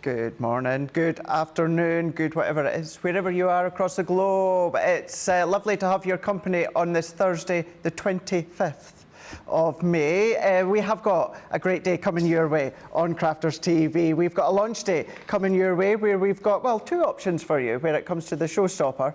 Good morning, good afternoon, good whatever it is, wherever you are across the globe. It's lovely to have your company on this Thursday, the 25th of May. We have got a great day coming your way on Crafters TV. We've got a launch day coming your way where we've got, well, two options for you when it comes to the showstopper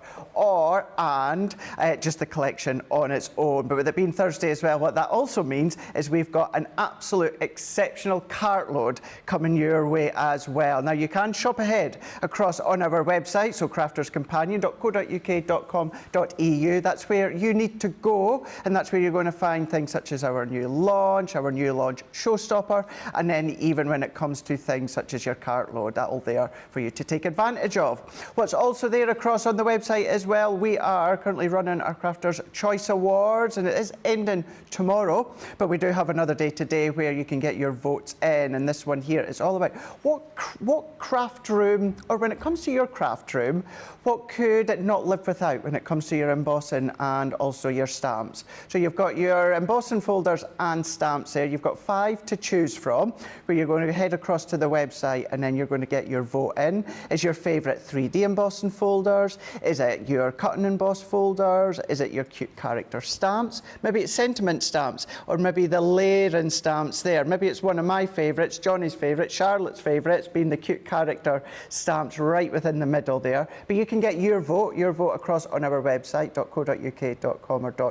and just the collection on its own. But with it being Thursday as well, what that also means is we've got an absolute exceptional cartload coming your way as well. Now you can shop ahead across on our website, so crafterscompanion.co.uk.com.au. That's where you need to go, and that's where you're going to find things such as our new launch showstopper, and then even when it comes to things such as your cartload, that'll there for you to take advantage of. What's also there across on the website as well, we are currently running our Crafters Choice Awards, and it is ending tomorrow, but we do have another day today where you can get your votes in, and this one here is all about what craft room, or when it comes to your craft room, what could it not live without when it comes to your embossing and also your stamps. So you've got your embossing folders and stamps there. You've got 5 to choose from, where you're going to head across to the website and then you're going to get your vote in. Is your favourite 3D embossing folders? Is it your cut and emboss folders? Is it your cute character stamps? Maybe it's sentiment stamps, or maybe the layering stamps there. Maybe it's one of my favourites, Johnny's favourite, Charlotte's favourites, being the cute character stamps right within the middle there. But you can get your vote across on our website, .co.uk.com.au.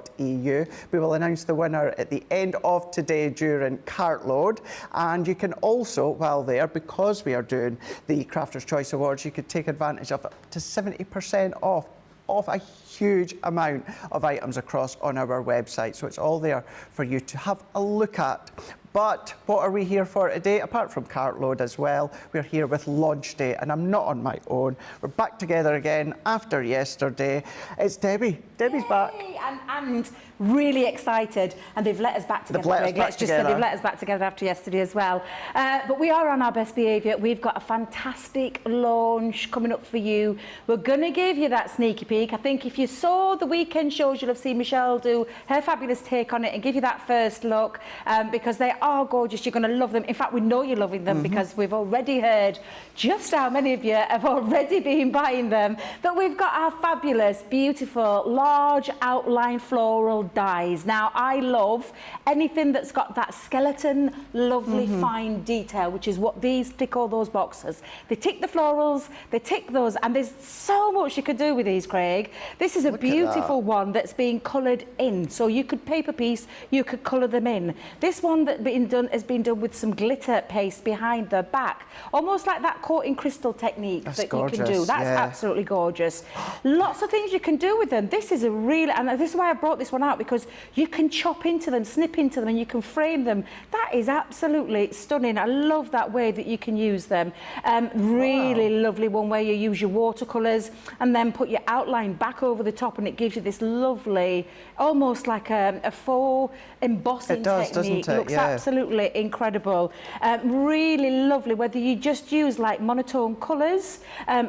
We will announce the winner at the end of today during Cartload, and you can also, while there, because we are doing the Crafters Choice Awards, you could take advantage of up to 70% off a huge amount of items across on our website. So it's all there for you to have a look at. But what are we here for today? Apart from Cartload as well, we're here with launch day, and I'm not on my own. We're back together again after yesterday. It's Debbie. Debbie's back. And really excited, and they've let us back together. Let's just say they've let us back together after yesterday as well. But we are on our best behaviour. We've got a fantastic launch coming up for you. We're going to give you that sneaky peek. I think if you saw the weekend shows, you'll have seen Michelle do her fabulous take on it and give you that first look, because they are gorgeous. You're going to love them. In fact, we know you're loving them because we've already heard just how many of you have already been buying them. But we've got our fabulous, beautiful, large outline floral dies. Now, I love anything that's got that skeleton, lovely fine detail, which is what these tick all those boxes. They tick the florals, they tick those, and there's so much you could do with these, Craig. This is a beautiful one that's being coloured in. So you could paper piece, you could colour them in. This one that has been done with some glitter paste behind the back, almost like that coating crystal technique that gorgeous. You can do. That's absolutely gorgeous. Lots of things you can do with them. This is a really, and this is why I brought this one out, because you can chop into them, snip into them, and you can frame them. That is absolutely stunning. I love that way that you can use them. Really lovely one where you use your watercolours and then put your outline back over the top, and it gives you this lovely, almost like a faux embossing technique. Doesn't it? Looks absolutely incredible. Really lovely, whether you just use like monotone colours,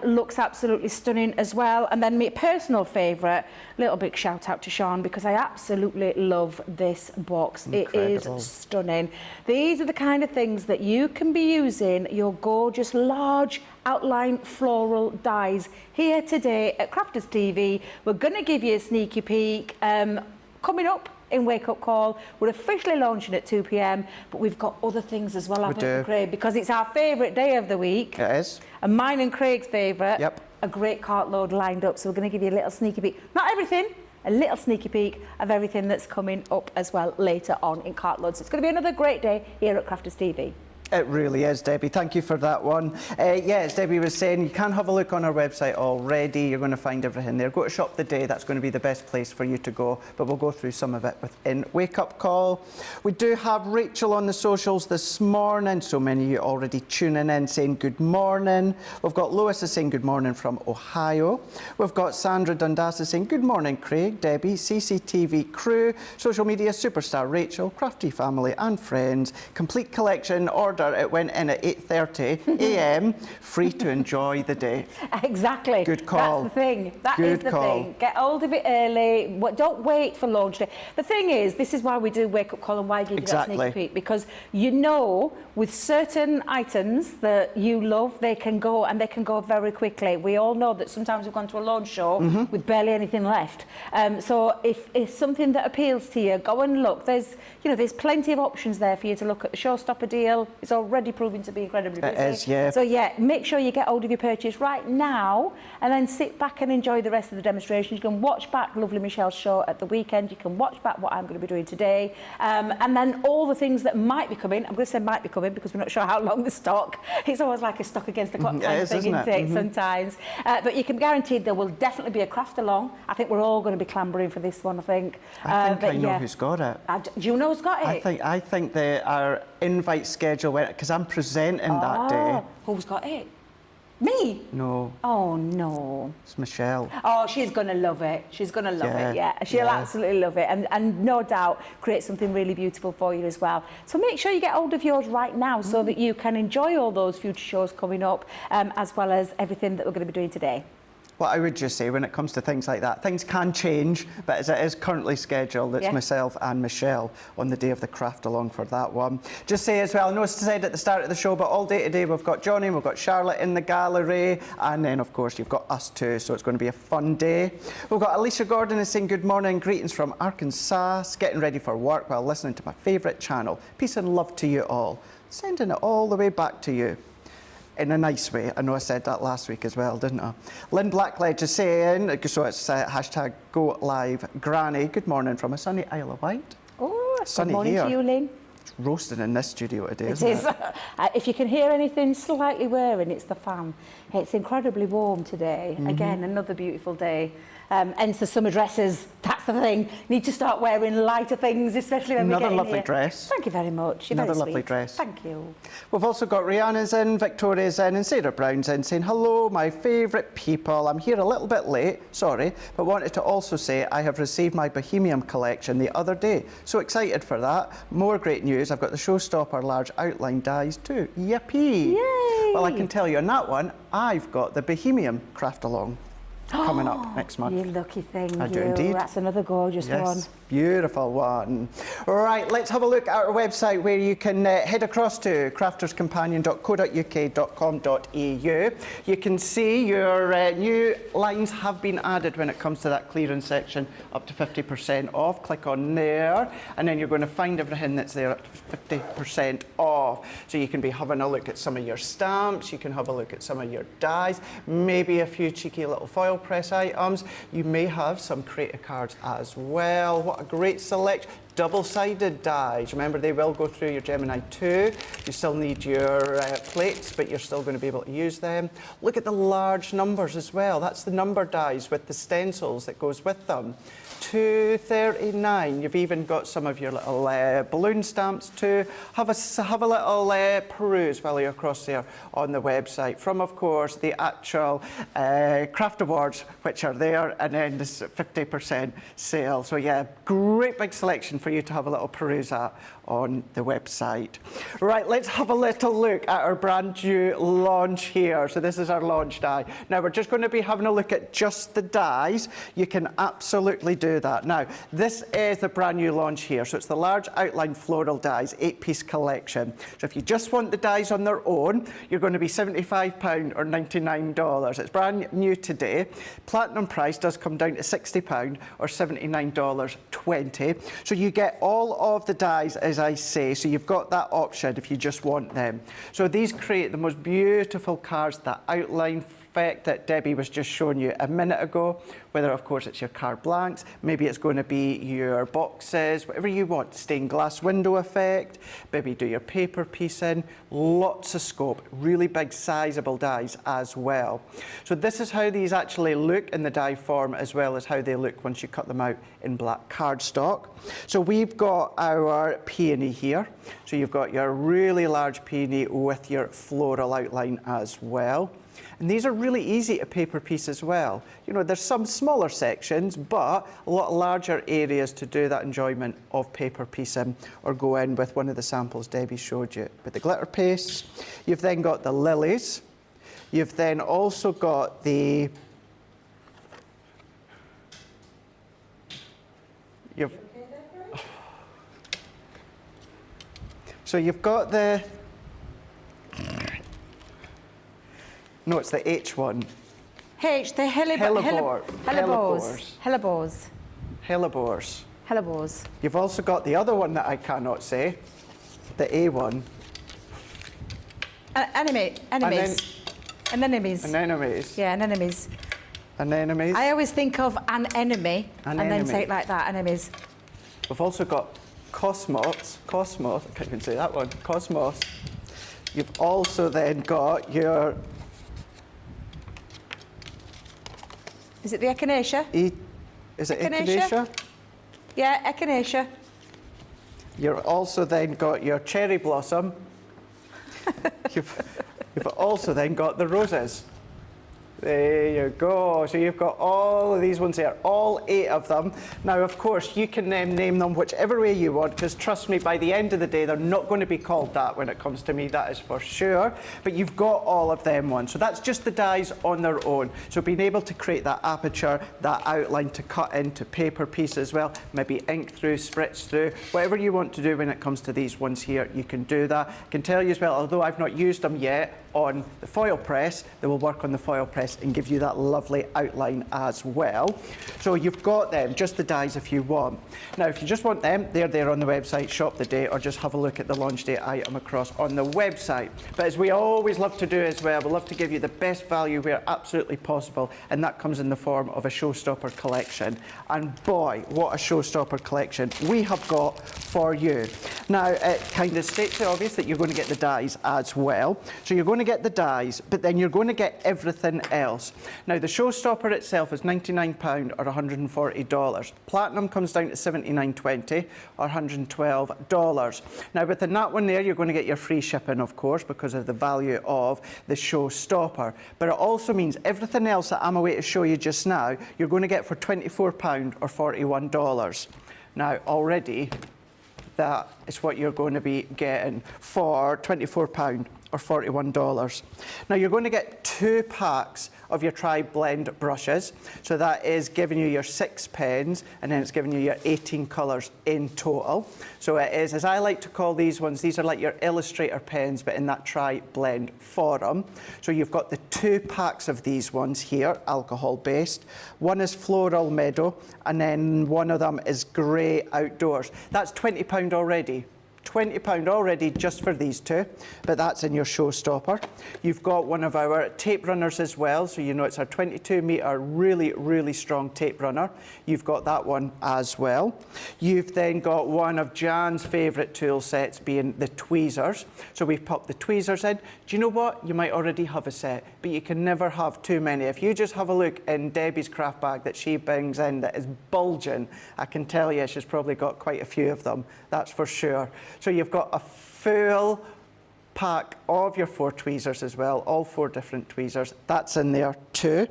looks absolutely stunning as well. And then my personal favourite, little big shout out to Sean, because I absolutely love this box. Incredible. It is stunning. These are the kind of things that you can be using your gorgeous large outline floral dies here today at Crafters TV. We're going to give you a sneaky peek coming up in Wake Up Call. We're officially launching at 2 p.m, but we've got other things as well, haven't we, Craig? Because it's our favourite day of the week. It is. And mine and Craig's favourite. Yep. A great cartload lined up, so we're going to give you a little sneaky peek. Not everything, a little sneaky peek of everything that's coming up as well later on in cartloads. It's going to be another great day here at Crafters TV. It really is, Debbie. Thank you for that one. As Debbie was saying, you can have a look on our website already. You're going to find everything there. Go to Shop the Day. That's going to be the best place for you to go. But we'll go through some of it within Wake Up Call. We do have Rachel on the socials this morning. So many of you already tuning in, saying good morning. We've got Lois is saying good morning from Ohio. We've got Sandra Dundas is saying good morning, Craig, Debbie, CCTV crew, social media superstar Rachel, crafty family and friends, complete collection, order order, it went in at 8:30 a.m, free to enjoy the day. Exactly. Good call. That's the thing. That is the thing. Get hold of it early. Don't wait for launch day. The thing is, this is why we do Wake Up Call and why I give you that sneak peek, because you know with certain items that you love, they can go and they can go very quickly. We all know that sometimes we've gone to a launch show with barely anything left. So if it's something that appeals to you, go and look. There's plenty of options there for you to look at. The showstopper deal is already proving to be incredibly busy. It is, yeah. So yeah, make sure you get hold of your purchase right now and then sit back and enjoy the rest of the demonstration. You can watch back lovely Michelle's show at the weekend. You can watch back what I'm going to be doing today. And then all the things that might be coming. I'm going to say might be coming because we're not sure how long the stock. It's always like a stock against the clock kind of thing, isn't it? Sometimes. But you can be guaranteed there will definitely be a craft along. I think we're all going to be clambering for this one, I think. I know who's got it. Do you know who's got it? I think our invite schedule went, because I'm presenting that day. Who's got it? Me? No. Oh, no. It's Michelle. Oh, she's going to love it. She's going to love it, yeah. She'll absolutely love it. And no doubt create something really beautiful for you as well. So make sure you get hold of yours right now so that you can enjoy all those future shows coming up, as well as everything that we're going to be doing today. Well, I would just say when it comes to things like that, things can change, but as it is currently scheduled, it's myself and Michelle on the day of the craft along for that one. Just say as well, I know it's said at the start of the show, but all day today we've got Johnny, we've got Charlotte in the gallery, and then of course you've got us too, so it's going to be a fun day. We've got Alicia Gordon is saying good morning, greetings from Arkansas, getting ready for work while listening to my favourite channel. Peace and love to you all. Sending it all the way back to you. In a nice way. I know I said that last week as well, didn't I? Lynn Blackledge is saying, so it's hashtag Go Live Granny. Good morning from a sunny Isle of Wight. Oh, sunny good morning here. to you, Lynn. It's roasting in this studio today, It isn't is. it? If you can hear anything slightly whirring, it's the fan. It's incredibly warm today. Again, another beautiful day. Hence the summer dresses. That's the thing. Need to start wearing lighter things, especially when we get in Another lovely here. dress. Thank you very much. You're Another very lovely sweet. dress. Thank you. We've also got Rihanna's in, Victoria's in, and Sarah Brown's in saying, hello, my favourite people. I'm here a little bit late, sorry, but wanted to also say I have received my Bohemian collection the other day. So excited for that. More great news. I've got the Showstopper large outline dies too. Yippee! Yay! Well, I can tell you on that one, I've got the Bohemian craft along coming up next month. You lucky thing, I do indeed. That's another gorgeous one. Beautiful one. Right, let's have a look at our website where you can head across to crafterscompanion.co.uk.com.au. You can see your new lines have been added when it comes to that clearance section, up to 50% off. Click on there, and then you're going to find everything that's there up to 50% off. So you can be having a look at some of your stamps, you can have a look at some of your dies, maybe a few cheeky little foil press items. You may have some creative cards as well. What a great selection. Double-sided dies. Remember, they will go through your Gemini 2. You still need your plates, but you're still going to be able to use them. Look at the large numbers as well. That's the number dies with the stencils that goes with them. $2.39. You've even got some of your little balloon stamps too. Have a little peruse while you're across there on the website. From, of course, the actual craft awards, which are there, and then this 50% sale. So yeah, great big selection for you to have a little peruse at on the website. Right, let's have a little look at our brand new launch here. So this is our launch die. Now we're just going to be having a look at just the dies. You can absolutely do that. Now, this is the brand new launch here. So it's the large outline floral dies, 8-piece collection. So if you just want the dies on their own, you're going to be £75 or $99. It's brand new today. Platinum price does come down to £60 or $79.20. So you get all of the dies, as I say, so you've got that option if you just want them. So these create the most beautiful cards, that outline effect that Debbie was just showing you a minute ago, whether of course it's your card blanks, maybe it's going to be your boxes, whatever you want, stained glass window effect, maybe do your paper piece in, lots of scope, really big sizable dies as well. So this is how these actually look in the die form, as well as how they look once you cut them out in black cardstock. So we've got our peony here, so you've got your really large peony with your floral outline as well. And these are really easy to paper piece as well. You know, there's some smaller sections, but a lot larger areas to do that enjoyment of paper piecing or go in with one of the samples Debbie showed you. With the glitter pastes, you've then got the lilies. You've then also got the... So you've got the... No, it's the H one. H, the hellebores. Hellebores. You've also got the other one that I cannot say, the A one. Anemones. Yeah, anemones. Anemones. I always think of an enemy and then say it like that, anemones. We've also got cosmos, I can't even say that one, cosmos. You've also then got your... Is it the echinacea? Is it echinacea? Yeah, echinacea. You've also then got your cherry blossom. You've also then got the roses. There you go. So you've got all of these ones here, all 8 of them. Now, of course, you can name them whichever way you want, because trust me, by the end of the day, they're not going to be called that when it comes to me, that is for sure. But you've got all of them ones. So that's just the dies on their own. So being able to create that aperture, that outline to cut into paper piece as well, maybe ink through, spritz through, whatever you want to do when it comes to these ones here, you can do that. I can tell you as well, although I've not used them yet on the foil press, they will work on the foil press and give you that lovely outline as well. So you've got them, just the dies if you want. Now, if you just want them, they're there on the website, shop the day, or just have a look at the launch day item across on the website. But as we always love to do as well, we love to give you the best value where absolutely possible, and that comes in the form of a showstopper collection. And boy, what a showstopper collection we have got for you. Now, it kind of states the obvious that you're going to get the dies as well. So you're going to get the dies, but then you're going to get everything else. Now, the showstopper itself is £99 or $140. Platinum comes down to $79.20 or $112. Now, within that one there, you're going to get your free shipping, of course, because of the value of the showstopper. But it also means everything else that I'm away to show you just now, you're going to get for £24 or $41. Now, already, that is what you're going to be getting for £24 or $41. Now, you're going to get 2 packs of your tri-blend brushes. So that is giving you your 6 pens, and then it's giving you your 18 colours in total. So it is, as I like to call these ones, these are like your illustrator pens, but in that tri-blend form. So you've got the 2 packs of these ones here, alcohol-based. One is Floral Meadow, and then one of them is Grey Outdoors. That's £20 already. £20 already just for these 2, but that's in your showstopper. You've got one of our tape runners as well, so you know it's our 22-metre really strong tape runner. You've got that one as well. You've then got one of Jan's favourite tool sets, being the tweezers. So we've popped the tweezers in. Do you know what? You might already have a set, but you can never have too many. If you just have a look in Debbie's craft bag that she brings in that is bulging, I can tell you she's probably got quite a few of them, that's for sure. So you've got a full pack of your 4 tweezers as well, all 4 different tweezers. That's in there too.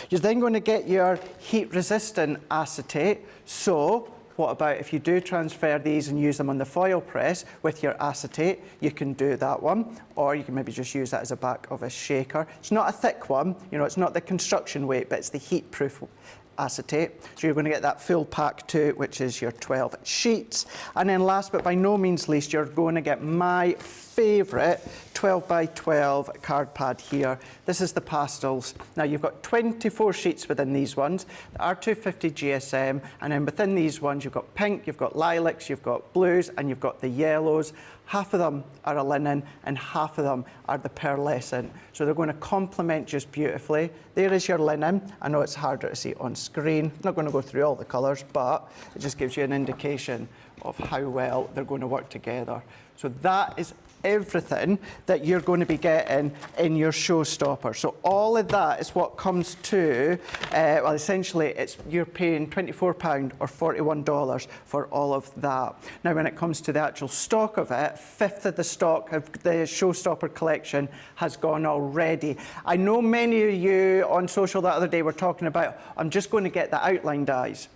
You're then going to get your heat-resistant acetate. So what about if you do transfer these and use them on the foil press with your acetate? You can do that one, or you can maybe just use that as a back of a shaker. It's not a thick one, you know, it's not the construction weight, but it's the heat-proof acetate. So you're going to get that full pack too, which is your 12 sheets. And then last but by no means least, you're going to get my favourite 12 by 12 card pad here. This is the pastels. Now you've got 24 sheets within these ones, the R250 GSM, and then within these ones you've got pink, you've got lilacs, you've got blues, and you've got the yellows. Half of them are a linen and half of them are the pearlescent. So they're going to complement just beautifully. There is your linen. I know it's harder to see on screen. I'm not going to go through all the colours, but it just gives you an indication of how well they're going to work together. So that is everything that you're going to be getting in your showstopper. So all of that is what comes to, well, essentially you're paying £24 or $41 for all of that. Now, when it comes to the actual stock of it, 1/5 of the stock of the showstopper collection has gone already. I know many of you on social the other day were talking about, I'm just going to get the outline dies.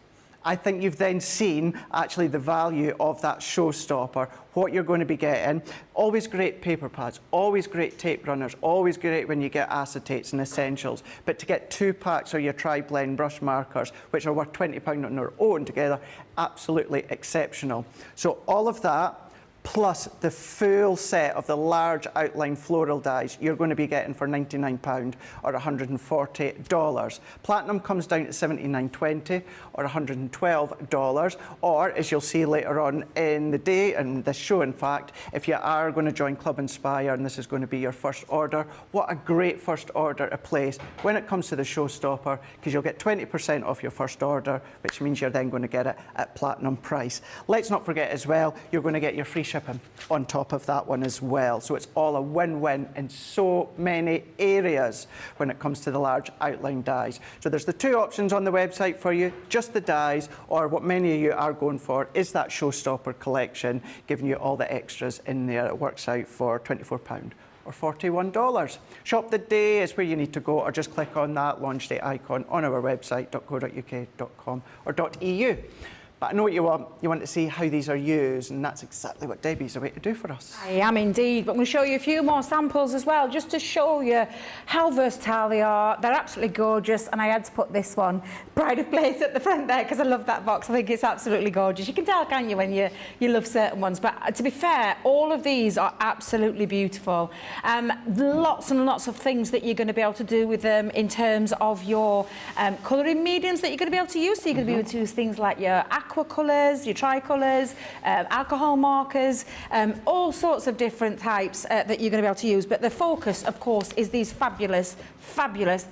I think you've then seen actually the value of that showstopper, what you're going to be getting. Always great paper pads, always great tape runners, always great when you get acetates and essentials. But to get 2 packs of your tri-blend brush markers, which are worth £20 on their own together, absolutely exceptional. So all of that, plus the full set of the large outline floral dies, you're going to be getting for £99 or $140. Platinum comes down to $79.20 or $112, or as you'll see later on in the day, and the show in fact, if you are going to join Club Inspire and this is going to be your first order, what a great first order to place when it comes to the showstopper, because you'll get 20% off your first order, which means you're then going to get it at platinum price. Let's not forget as well, you're going to get your free shipping on top of that one as well. So it's all a win-win in so many areas when it comes to the large outline dies. So there's the 2 options on the website for you, just the dies, or what many of you are going for is that showstopper collection, giving you all the extras in there. It works out for £24 or $41. Shop the day is where you need to go, or just click on that launch day icon on our website, .co.uk.com or .eu. But I know what you want. You want to see how these are used, and that's exactly what Debbie's away to do for us. I am indeed, but I'm going to show you a few more samples as well, just to show you how versatile they are. They're absolutely gorgeous, and I had to put this one, Pride of Place, at the front there, because I love that box. I think it's absolutely gorgeous. You can tell, can't you, when you love certain ones. But to be fair, all of these are absolutely beautiful. Lots and lots of things that you're going to be able to do with them in terms of your colouring mediums that you're going to be able to use. So you're going to be able to use things like your aqua colours, your tricolours, alcohol markers, all sorts of different types that you're going to be able to use. But the focus, of course, is these fabulous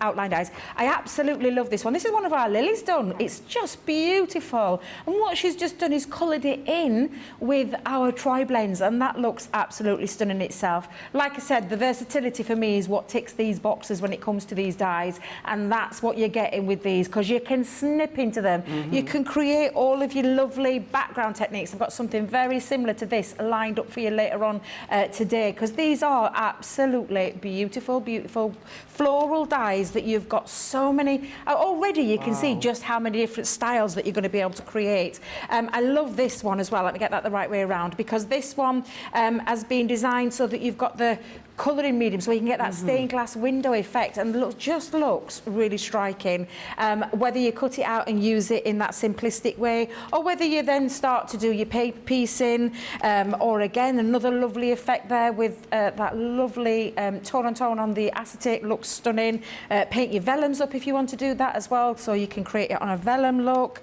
outline dies. I absolutely love this one. This is one of our Lily's done. It's just beautiful. And what she's just done is coloured it in with our tri-blends, and that looks absolutely stunning itself. Like I said, the versatility for me is what ticks these boxes when it comes to these dies, and that's what you're getting with these, because you can snip into them. You can create all of your lovely background techniques. I've got something very similar to this lined up for you later on today, because these are absolutely beautiful floral dies that you've got so many. Already you can see just how many different styles that you're going to be able to create. I love this one as well. Let me get that the right way around, because this one has been designed so that you've got the colouring medium, so you can get that stained glass window effect, and just looks really striking. Whether you cut it out and use it in that simplistic way, or whether you then start to do your paper piecing, or again another lovely effect there with that lovely tone on the acetate, looks stunning. Paint your vellums up if you want to do that as well, so you can create it on a vellum look.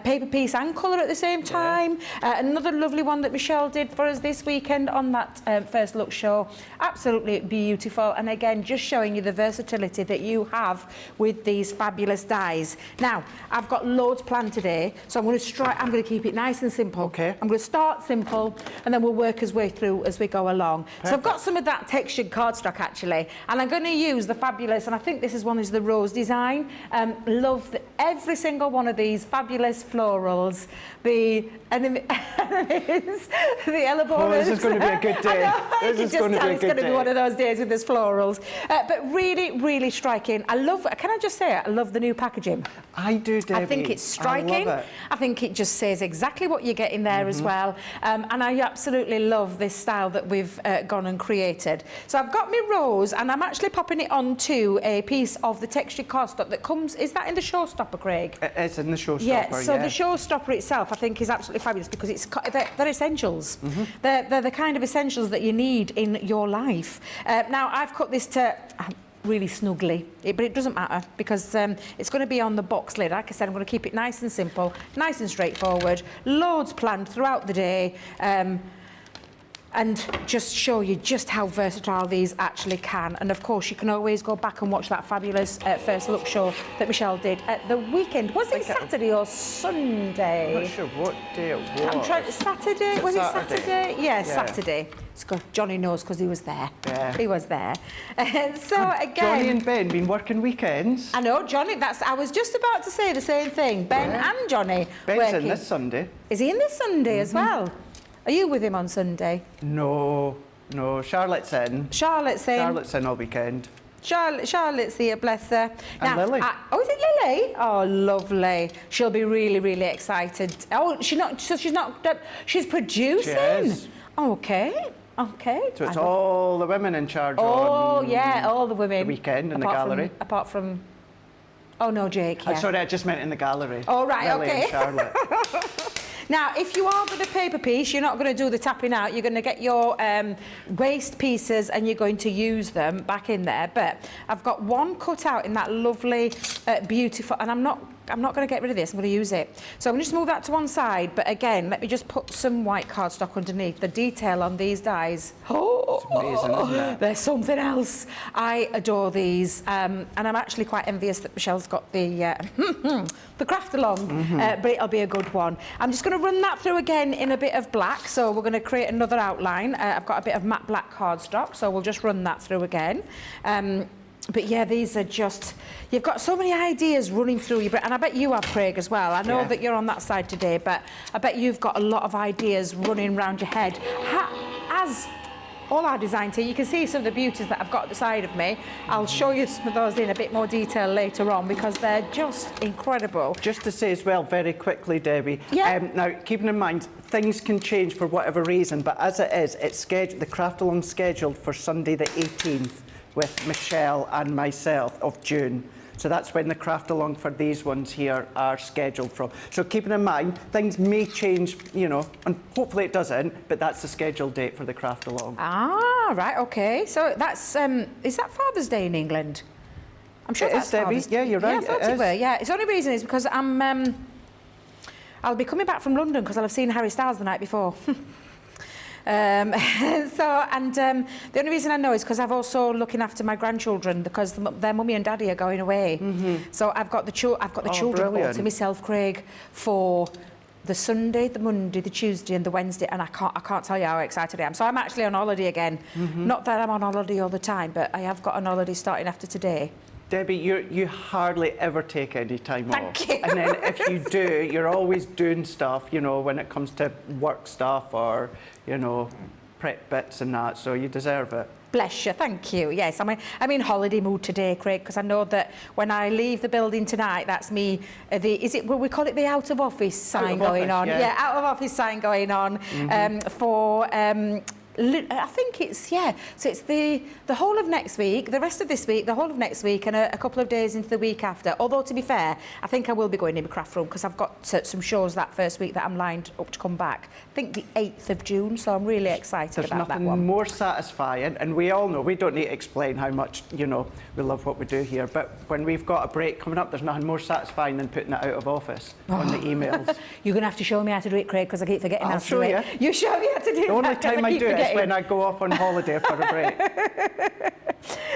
Paper piece and colour at the same time. Another lovely one that Michelle did for us this weekend on that first look show. Absolutely beautiful, and again just showing you the versatility that you have with these fabulous dies. Now I've got loads planned today, so I'm going to keep it nice and simple. Okay. I'm going to start simple, and then we'll work our way through as we go along. Perfect. So I've got some of that textured cardstock actually, and I'm going to use the fabulous, and I think this is one is the rose design. Love every single one of these fabulous florals. The enemies, the Elaborers. Oh, this is going to be a good day. This is going to be a good day. One of those days with this florals, but really striking. Can I just say it? I love the new packaging. I do, Debbie. I think it's striking. I love it. I think it just says exactly what you're getting there as well, and I absolutely love this style that we've gone and created. So I've got my rose, and I'm actually popping it onto a piece of the textured cardstock that comes. Is that in the showstopper, Craig? It's in the showstopper. Yeah. So the showstopper itself, I think, is absolutely fabulous, because they're essentials. They're the kind of essentials that you need in your life. Now I've cut this to really snugly, but it doesn't matter, because it's going to be on the box lid. Like I said, I'm going to keep it nice and simple, nice and straightforward. Loads planned throughout the day. and just show you just how versatile these actually can. And of course, you can always go back and watch that fabulous first look show that Michelle did at the weekend. Was it Saturday or Sunday? I'm not sure what day it was. I'm trying. Saturday? Was it Saturday? Yeah, Saturday. Johnny knows because he was there. Yeah. He was there. So again, Johnny and Ben been working weekends. I know, Johnny. I was just about to say the same thing. Ben and Johnny. Ben's working. in this Sunday. Is he in this Sunday as well? Are you with him on Sunday? No. Charlotte's in. Charlotte's in all weekend. Charlotte's here, bless her. And Lily. Is it Lily? Oh, lovely. She'll be really, really excited. Oh, she's producing. She is. Okay. So it's all the women in charge all the women. The weekend in the gallery. Apart from... Oh, no, Jake, yeah. Sorry, I just meant in the gallery. Oh, right, Lily okay. And Charlotte. Now, if you are with a paper piece, you're not going to do the tapping out. You're going to get your waste pieces and you're going to use them back in there. But I've got one cut out in that lovely, beautiful... And I'm not going to get rid of this. I'm going to use it. So I'm going to just move that to one side. But again, let me just put some white cardstock underneath. The detail on these dies. It's amazing, isn't it? There's something else. I adore these. And I'm actually quite envious that Michelle's got the craft along. But it'll be a good one. I'm just going to run that through again in a bit of black. So we're going to create another outline. I've got a bit of matte black cardstock. So we'll just run that through again. But yeah, these are just... You've got so many ideas running through you, and I bet you have, Craig, as well. I know that you're on that side today, but I bet you've got a lot of ideas running around your head. As all our design team, you can see some of the beauties that I've got at the side of me. I'll show you some of those in a bit more detail later on because they're just incredible. Just to say as well, very quickly, Debbie, Yeah. now keeping in mind, things can change for whatever reason, but as it is, it's scheduled, the craft along scheduled for Sunday the 18th with Michelle and myself of June. So that's when the craft along for these ones here are scheduled from. So keeping in mind, things may change, you know, and hopefully it doesn't, but that's the scheduled date for the craft along. Ah, right, okay. So that's, is that Father's Day in England? I'm sure that's Debbie. Father's Day. Yeah, you're right. Yeah, I thought it were. Yeah, it's the only reason is because I'll be coming back from London because I'll have seen Harry Styles the night before. The only reason I know is because I've also looking after my grandchildren because their mummy and daddy are going away. So I've got the children all to myself, Craig, for the Sunday, the Monday, the Tuesday and the Wednesday, and I can't tell you how excited I am. So I'm actually on holiday again. Not that I'm on holiday all the time, but I have got an holiday starting after today. Debbie, you hardly ever take any time off. Thank you. And then if you do, you're always doing stuff, you know, when it comes to work stuff or, you know, prep bits and that, so you deserve it. Bless you, thank you. Yes, I'm in holiday mood today, Craig, because I know that when I leave the building tonight, that's me, we call it the out of office sign going on. Yeah, out of office sign going on for... I think it's, so it's the whole of next week, the rest of this week, the whole of next week and a couple of days into the week after. Although, to be fair, I think I will be going in my craft room because I've got some shows that first week that I'm lined up to come back. I think the 8th of June, so I'm really excited about that one. There's nothing more satisfying, and we all know, we don't need to explain how much, you know, we love what we do here, but when we've got a break coming up, there's nothing more satisfying than putting it out of office on the emails. You're going to have to show me how to do it, Craig, because I keep forgetting how to do it. I'll show you. You show me how to do it. The only time I do it is when I go off on holiday for a break.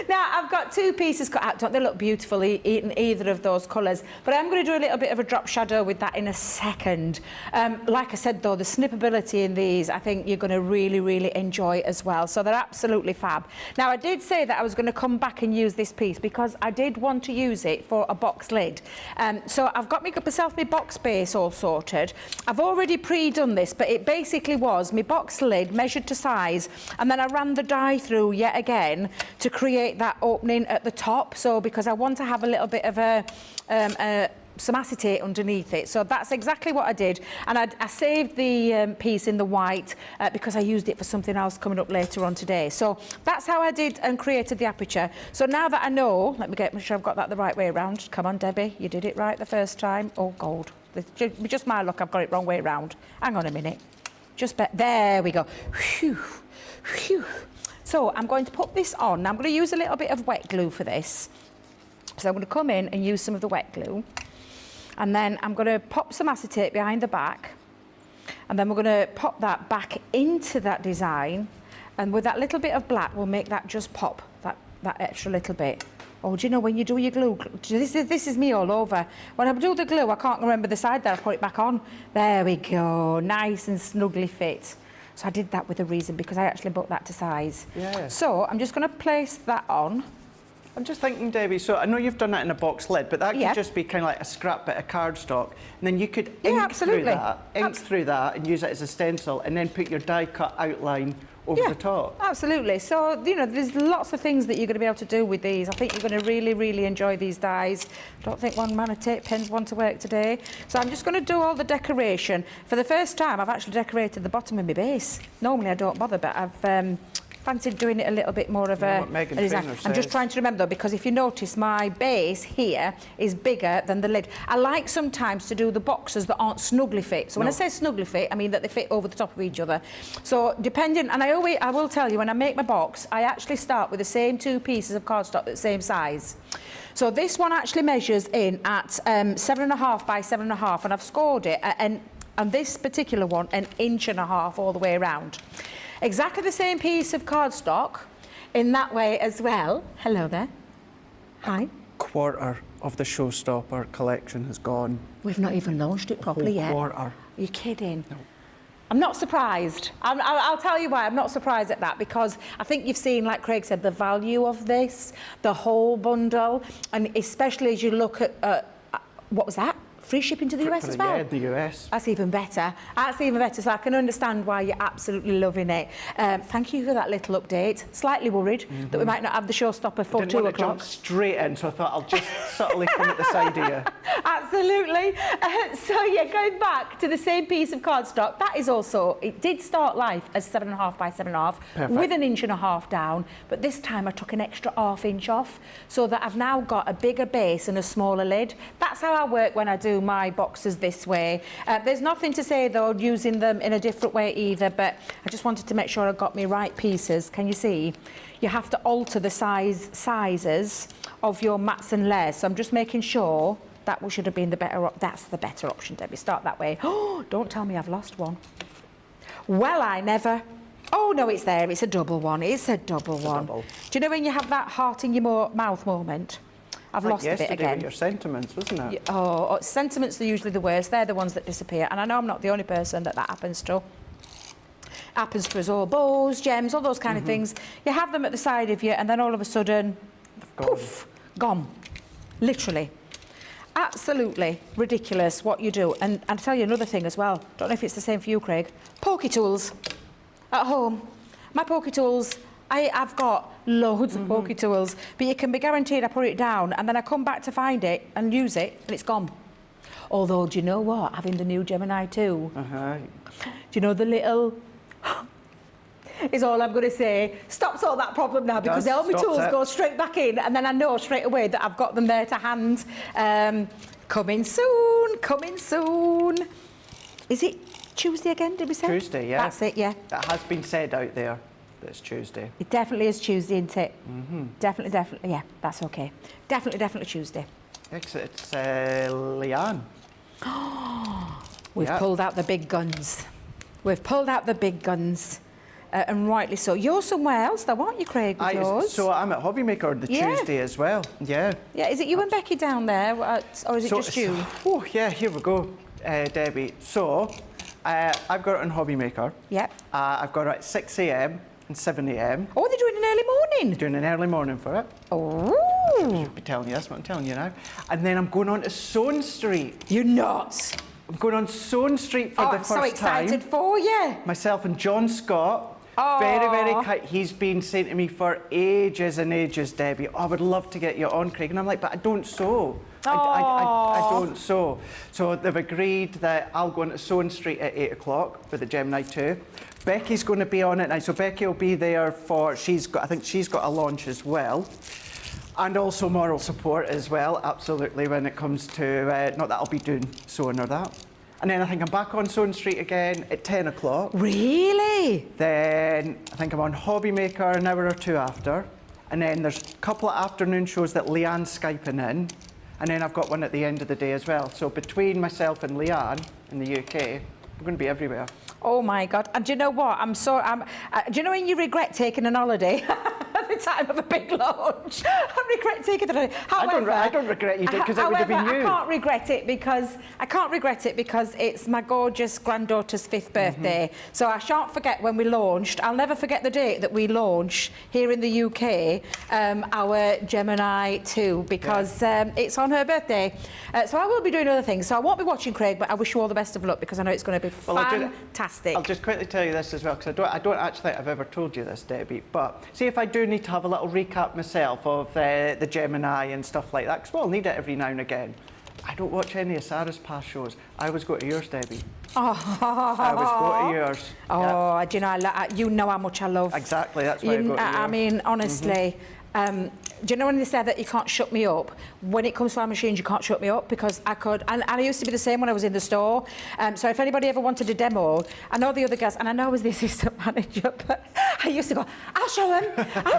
Now, I've got two pieces cut out. Don't they look beautiful in either of those colours? But I'm going to do a little bit of a drop shadow with that in a second. Like I said, though, the snippability in these, I think you're going to really, really enjoy as well. So they're absolutely fab. Now, I did say that I was going to come back and use this piece because I did want to use it for a box lid. So I've got myself my box base all sorted. I've already pre-done this, but it basically was my box lid measured to size, and then I ran the die through yet again to create that opening at the top. So because I want to have a little bit of some acetate underneath it. So that's exactly what I did. And I saved the piece in the white because I used it for something else coming up later on today. So that's how I did and created the aperture. So now that I know, let me make sure I've got that the right way around. Come on, Debbie, you did it right the first time. Oh, gold. Just my luck, I've got it wrong way around. Hang on a minute. There we go. Phew, phew. So I'm going to put this on. Now I'm going to use a little bit of wet glue for this. So I'm going to come in and use some of the wet glue. And then I'm going to pop some acetate behind the back. And then we're going to pop that back into that design. And with that little bit of black, we'll make that just pop, that extra little bit. Oh, do you know, when you do your glue, this is me all over. When I do the glue, I can't remember the side that I put it back on. There we go, nice and snugly fit. So I did that with a reason, because I actually bought that to size. Yeah. So I'm just going to place that on. I'm just thinking, Debbie, so I know you've done that in a box lid, but that could Yeah. just be kind of like a scrap bit of cardstock, and then you could Yeah, ink absolutely. through that and use it as a stencil, and then put your die-cut outline over Yeah, the top. absolutely. So, you know, there's lots of things that you're going to be able to do with these. I think you're going to really, really enjoy these dies. Don't think one man of tape pens want to work today. So I'm just going to do all the decoration. For the first time, I've actually decorated the bottom of my base. Normally I don't bother, but I've fancied doing it a little bit more of a design. I'm just trying to remember, though, because if you notice, my base here is bigger than the lid. I like sometimes to do the boxes that aren't snugly fit. So when I say snugly fit, I mean that they fit over the top of each other. So depending, and I will tell you, when I make my box, I actually start with the same 2 pieces of cardstock the same size. So this one actually measures in at 7.5 by 7.5, and I've scored it and this particular one 1.5 inches all the way around. Exactly the same piece of cardstock in that way as well. Hello there. Hi. Quarter of the Showstopper collection has gone. We've not even launched it properly yet. Quarter. Are you kidding? No. I'm not surprised. I'll tell you why I'm not surprised at that, because I think you've seen, like Craig said, the value of this, the whole bundle, and especially as you look at, what was that? Free shipping to the US as well? Yeah, the US. That's even better. That's even better. So I can understand why you're absolutely loving it. Thank you for that little update. Slightly worried that we might not have the showstopper for 2 Didn't o'clock. want to jump straight in, so I thought I'll just subtly come at the side of you. Absolutely. So yeah, going back to the same piece of cardstock, that is also, it did start life as 7.5 by 7.5 Perfect. with 1.5 inches down, but this time I took an extra 1/2 inch off, so that I've now got a bigger base and a smaller lid. That's how I work when I do my boxes this way. There's nothing to say though using them in a different way either, but I just wanted to make sure I got my right pieces. Can you see? You have to alter the sizes of your mats and layers, so I'm just making sure that should have been the better. That's the better option, Debbie. Start that way. Oh, don't tell me I've lost one. Well, I never. Oh no, it's there. It's a double one. It's a double one. Double. Do you know when you have that heart in your mouth moment? I've Like lost a bit yesterday again. with your sentiments, wasn't it? Oh, sentiments are usually the worst. They're the ones that disappear. And I know I'm not the only person that happens to. Happens to us all. Bows, gems, all those kind of things. You have them at the side of you, and then all of a sudden, poof, gone. Literally. Absolutely ridiculous what you do. And I'll tell you another thing as well. Don't know if it's the same for you, Craig. Pokey tools at home. My pokey tools, I've got loads of pokey tools, but you can be guaranteed I put it down and then I come back to find it and use it and it's gone. Although, do you know what? Having the new Gemini 2, do you know the little... is all I'm going to say. Stops all that problem now, because all my tools go straight back in, and then I know straight away that I've got them there to hand. Coming soon, coming soon. Is it Tuesday again, did we say? Tuesday, yeah. That's it, yeah. That has been said out there that it's Tuesday. It definitely is Tuesday, isn't it? Definitely, yeah, that's okay. Definitely Tuesday. It's Leanne. We've pulled out the big guns. We've pulled out the big guns. And rightly so. You're somewhere else though, aren't you, Craig, with yours? So I'm at Hobbymaker on the Tuesday as well. Yeah. Yeah, is it you and Becky down there, or is it just you? Oh, yeah, here we go, Debbie. So, I've got it on Hobbymaker. Yep. I've got it at 6 a.m. and 7 a.m. Oh, they're doing an early morning. Doing an early morning for it. Oh. I'll be telling you, that's what I'm telling you now. And then I'm going on to Soane Street. You're not. I'm going on Soane Street for the first time. I'm so excited for you. Myself and John Scott. Oh. Very kind. He's been saying to me for ages and ages, Debbie, I would love to get you on, Craig. And I'm like, but I don't sew. I don't sew. So they've agreed that I'll go into Soane Street at 8 o'clock for the Gemini 2. Becky's going to be on it now. So Becky will be there for, I think she's got a launch as well. And also moral support as well, absolutely, when it comes to, not that I'll be doing sewing or that. And then I think I'm back on Soane Street again at 10 o'clock. Really? Then I think I'm on Hobbymaker an hour or two after. And then there's a couple of afternoon shows that Leanne's Skyping in. And then I've got one at the end of the day as well. So between myself and Leanne in the UK, We're going to be everywhere. Oh my God! And do you know what? Do you know when you regret taking an holiday at the time of a big launch? I regret taking the holiday. However, I don't regret you did, because it would have been you. I can't regret it because it's my gorgeous granddaughter's 5th birthday. So I shan't forget when we launched. I'll never forget the date that we launched here in the UK, our Gemini 2, because it's on her birthday. So I will be doing other things. So I won't be watching Craig, but I wish you all the best of luck, because I know it's going to be fantastic. I'll just quickly tell you this as well, because I don't actually think I've ever told you this, Debbie, but see if I do need to have a little recap myself of the Gemini and stuff like that, because we'll need it every now and again. I don't watch any of Sarah's past shows. I always go to yours, Debbie. Oh. I always go to yours. Oh, do you know, you know how much I love. Exactly, that's why I go to yours. I mean, honestly, do you know when they said that you can't shut me up? When it comes to our machines, you can't shut me up, because I could. And I used to be the same when I was in the store. So if anybody ever wanted a demo, I know the other guys, and I know I was the assistant manager, but I used to go, I'll show them. Let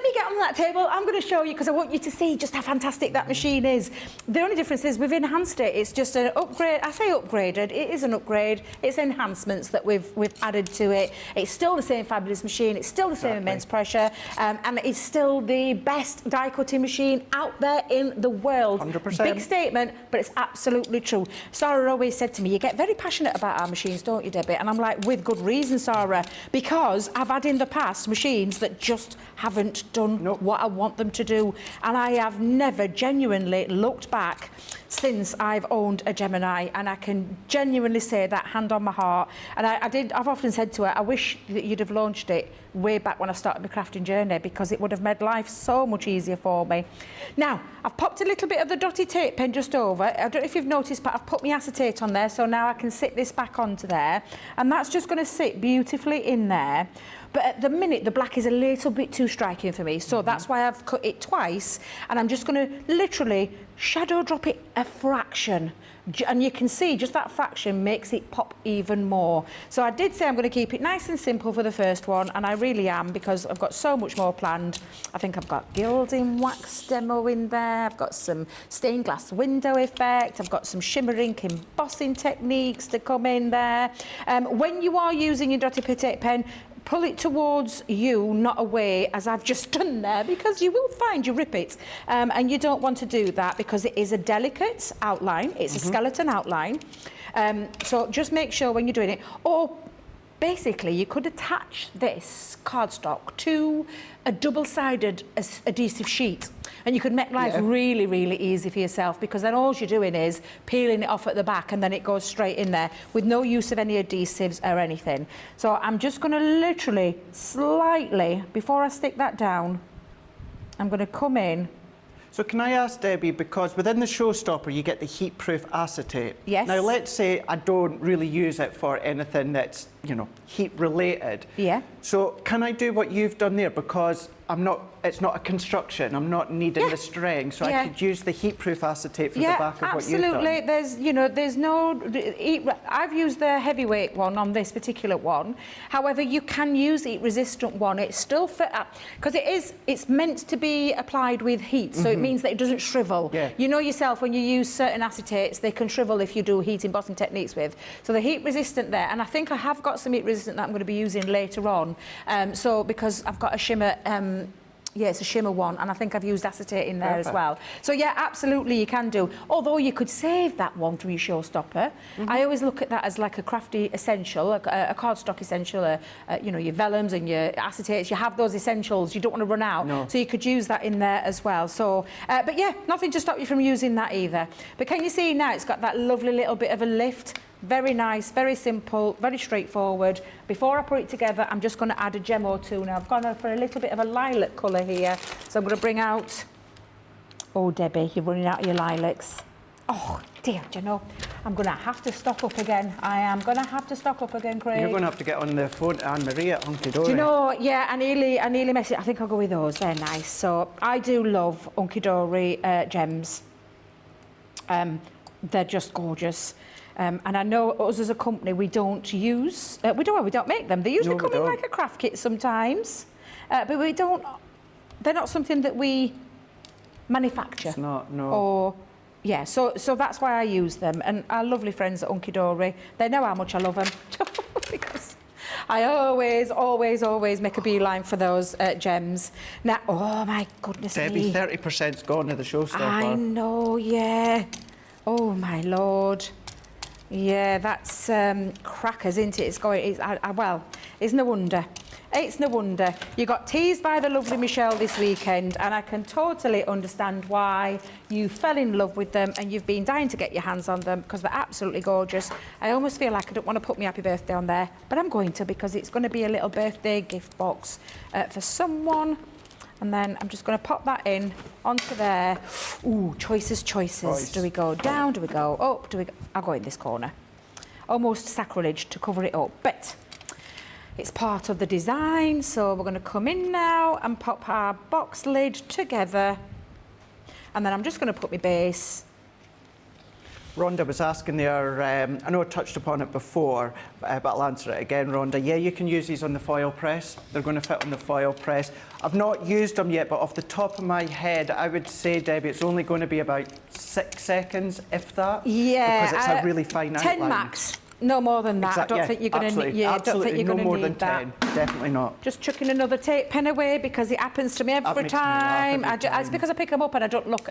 me get on that table. I'm going to show you, because I want you to see just how fantastic that machine is. The only difference is we've enhanced it. It's just an upgrade. I say upgraded. It is an upgrade. It's enhancements that we've added to it. It's still the same fabulous machine. It's still the same immense pressure, and it's still the best die cutting machine out there in the world. 100%. Big statement, but it's absolutely true. Sarah always said to me, you get very passionate about our machines, don't you, Debbie? And I'm like, with good reason, Sarah, because I've had in the past machines that just haven't done what I want them to do. And I have never genuinely looked back since I've owned a Gemini, and I can genuinely say that, hand on my heart. And I've often said to her, I wish that you'd have launched it way back when I started my crafting journey, because it would have made life so much easier for me. Now, I've popped a little bit of the dotty tape pen just over. I don't know if you've noticed, but I've put my acetate on there, so now I can sit this back onto there, and that's just going to sit beautifully in there. But at the minute, the black is a little bit too striking for me, so that's why I've cut it twice, and I'm just going to literally shadow drop it a fraction. And you can see just that fraction makes it pop even more. So I did say I'm going to keep it nice and simple for the first one, and I really am, because I've got so much more planned. I think I've got gilding wax demo in there, I've got some stained glass window effect, I've got some shimmer ink embossing techniques to come in there. When you are using your dotty tape pen, pull it towards you, not away, as I've just done there, because you will find you rip it. And you don't want to do that, because it is a delicate outline. It's a skeleton outline. So just make sure when you're doing it. Or basically, you could attach this cardstock to a double-sided adhesive sheet. And you could make life really, really easy for yourself, because then all you're doing is peeling it off at the back, and then it goes straight in there with no use of any adhesives or anything. So I'm just going to literally slightly, before I stick that down, I'm going to come in. So can I ask, Debbie, because within the showstopper you get the heat-proof acetate. Yes. Now let's say I don't really use it for anything that's, you know, heat-related. Yeah. So can I do what you've done there? Because it's not a construction, I'm not needing the string, so I could use the heat-proof acetate for the back of what you've done. Absolutely. There's no... I've used the heavyweight one on this particular one. However, you can use the heat-resistant one. It's still fit up, because it's meant to be applied with heat, so it means that it doesn't shrivel. Yeah. You know yourself, when you use certain acetates, they can shrivel if you do heat embossing techniques with. So the heat-resistant there, and I think I have got some heat-resistant that I'm going to be using later on. So because I've got a shimmer... yeah, it's a shimmer one, and I think I've used acetate in there as well. So yeah, absolutely you can do. Although you could save that one from your showstopper. I always look at that as like a crafty essential, a cardstock essential, you know, your vellums and your acetates. You have those essentials, you don't want to run out. No. So you could use that in there as well. So, but yeah, nothing to stop you from using that either. But can you see now it's got that lovely little bit of a lift? Very nice, very simple, very straightforward. Before I put it together, I'm just going to add a gem or two. Now, I've gone for a little bit of a lilac colour here. So I'm going to bring out... Oh, Debbie, you're running out of your lilacs. Oh, dear, do you know, I'm going to have to stock up again. I am going to have to stock up again, Craig. You're going to have to get on the phone to Anne-Marie at Hunky Dory. Do you know, yeah, I nearly messed it. I think I'll go with those. They're nice. So I do love Hunky Dory gems. They're just gorgeous. And I know us as a company, we don't use... we don't make them. They usually come in like a craft kit sometimes. But we don't... They're not something that we manufacture. It's not, no. Or Yeah, so that's why I use them. And our lovely friends at Hunky Dory, they know how much I love them. Because I always make a beeline for those gems. Now, oh my goodness Debbie, me. 30%'s gone of the showstopper. I know, yeah. Oh my Lord. Yeah, that's crackers, isn't it? It's going, well, it's no wonder. It's no wonder. You got teased by the lovely Michelle this weekend, and I can totally understand why you fell in love with them and you've been dying to get your hands on them because they're absolutely gorgeous. I almost feel like I don't want to put my happy birthday on there, but I'm going to because it's going to be a little birthday gift box for someone. And then I'm just going to pop that in onto there. Ooh, choices. Choice. Do we go down? Do we go up? I'll go in this corner. Almost sacrilege to cover it up, but it's part of the design. So we're going to come in now and pop our box lid together. And then I'm just going to put my base. Rhonda was asking there, I know I touched upon it before, but I'll answer it again, Rhonda. Yeah, you can use these on the foil press. They're going to fit on the foil press. I've not used them yet, but off the top of my head, I would say, Debbie, it's only going to be about 6 seconds, if that. Yeah. Because it's a really fine outline. 10 max. No more than that. I don't think you're going to need that. No more than 10. Definitely not. Just chucking another tape pen away because it happens to me every time. It's because I pick them up and I don't look.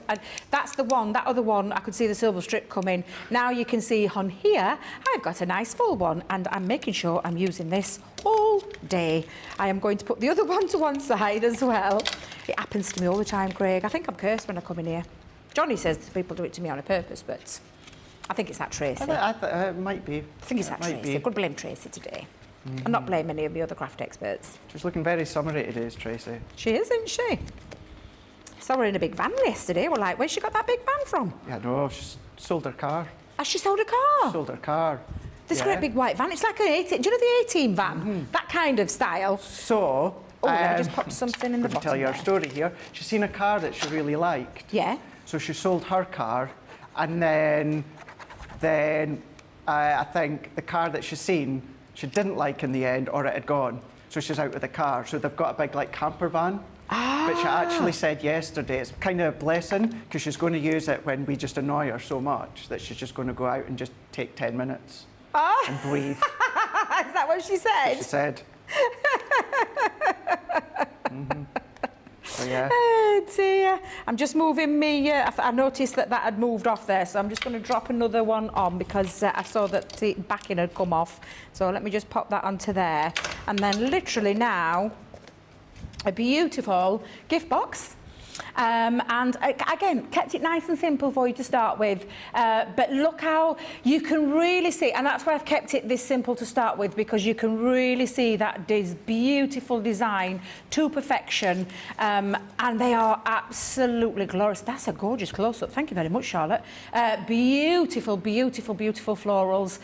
That's the one. That other one, I could see the silver strip coming. Now you can see on here, I've got a nice full one, and I'm making sure I'm using this all day. I am going to put the other one to one side as well. It happens to me all the time, Craig. I think I'm cursed when I come in here. Johnny says people do it to me on a purpose, but I think it's that Tracy. It might be. I think it's that Tracy. I could blame Tracy today. I'm not blaming any of the other craft experts. She's looking very summery today, Tracy. She is, isn't she? Saw her in a big van yesterday. We're like, where's she got that big van from? Yeah, no, she's sold her car. Has she sold a car? Sold her car. This great big white van. It's like an 18. Do you know the 18 van? That kind of style. So, I just popped something in the bottom. I'll tell you her story here. She's seen a car that she really liked. Yeah. So she sold her car, and then I think the car that she's seen, she didn't like in the end, or it had gone. So she's out with the car. So they've got a big camper van. But she actually said yesterday, it's kind of a blessing, because she's going to use it when we just annoy her so much that she's just going to go out and just take 10 minutes and breathe. Is that what she said? She said. So, yeah. Oh dear. I'm just moving me. I noticed that had moved off there, so I'm just going to drop another one on because I saw that the backing had come off. So let me just pop that onto there. And then literally now, a beautiful gift box. And again, kept it nice and simple for you to start with. But look how you can really see, and that's why I've kept it this simple to start with, because you can really see that this beautiful design to perfection. And they are absolutely glorious. That's a gorgeous close-up. Thank you very much, Charlotte. Beautiful, beautiful, beautiful florals.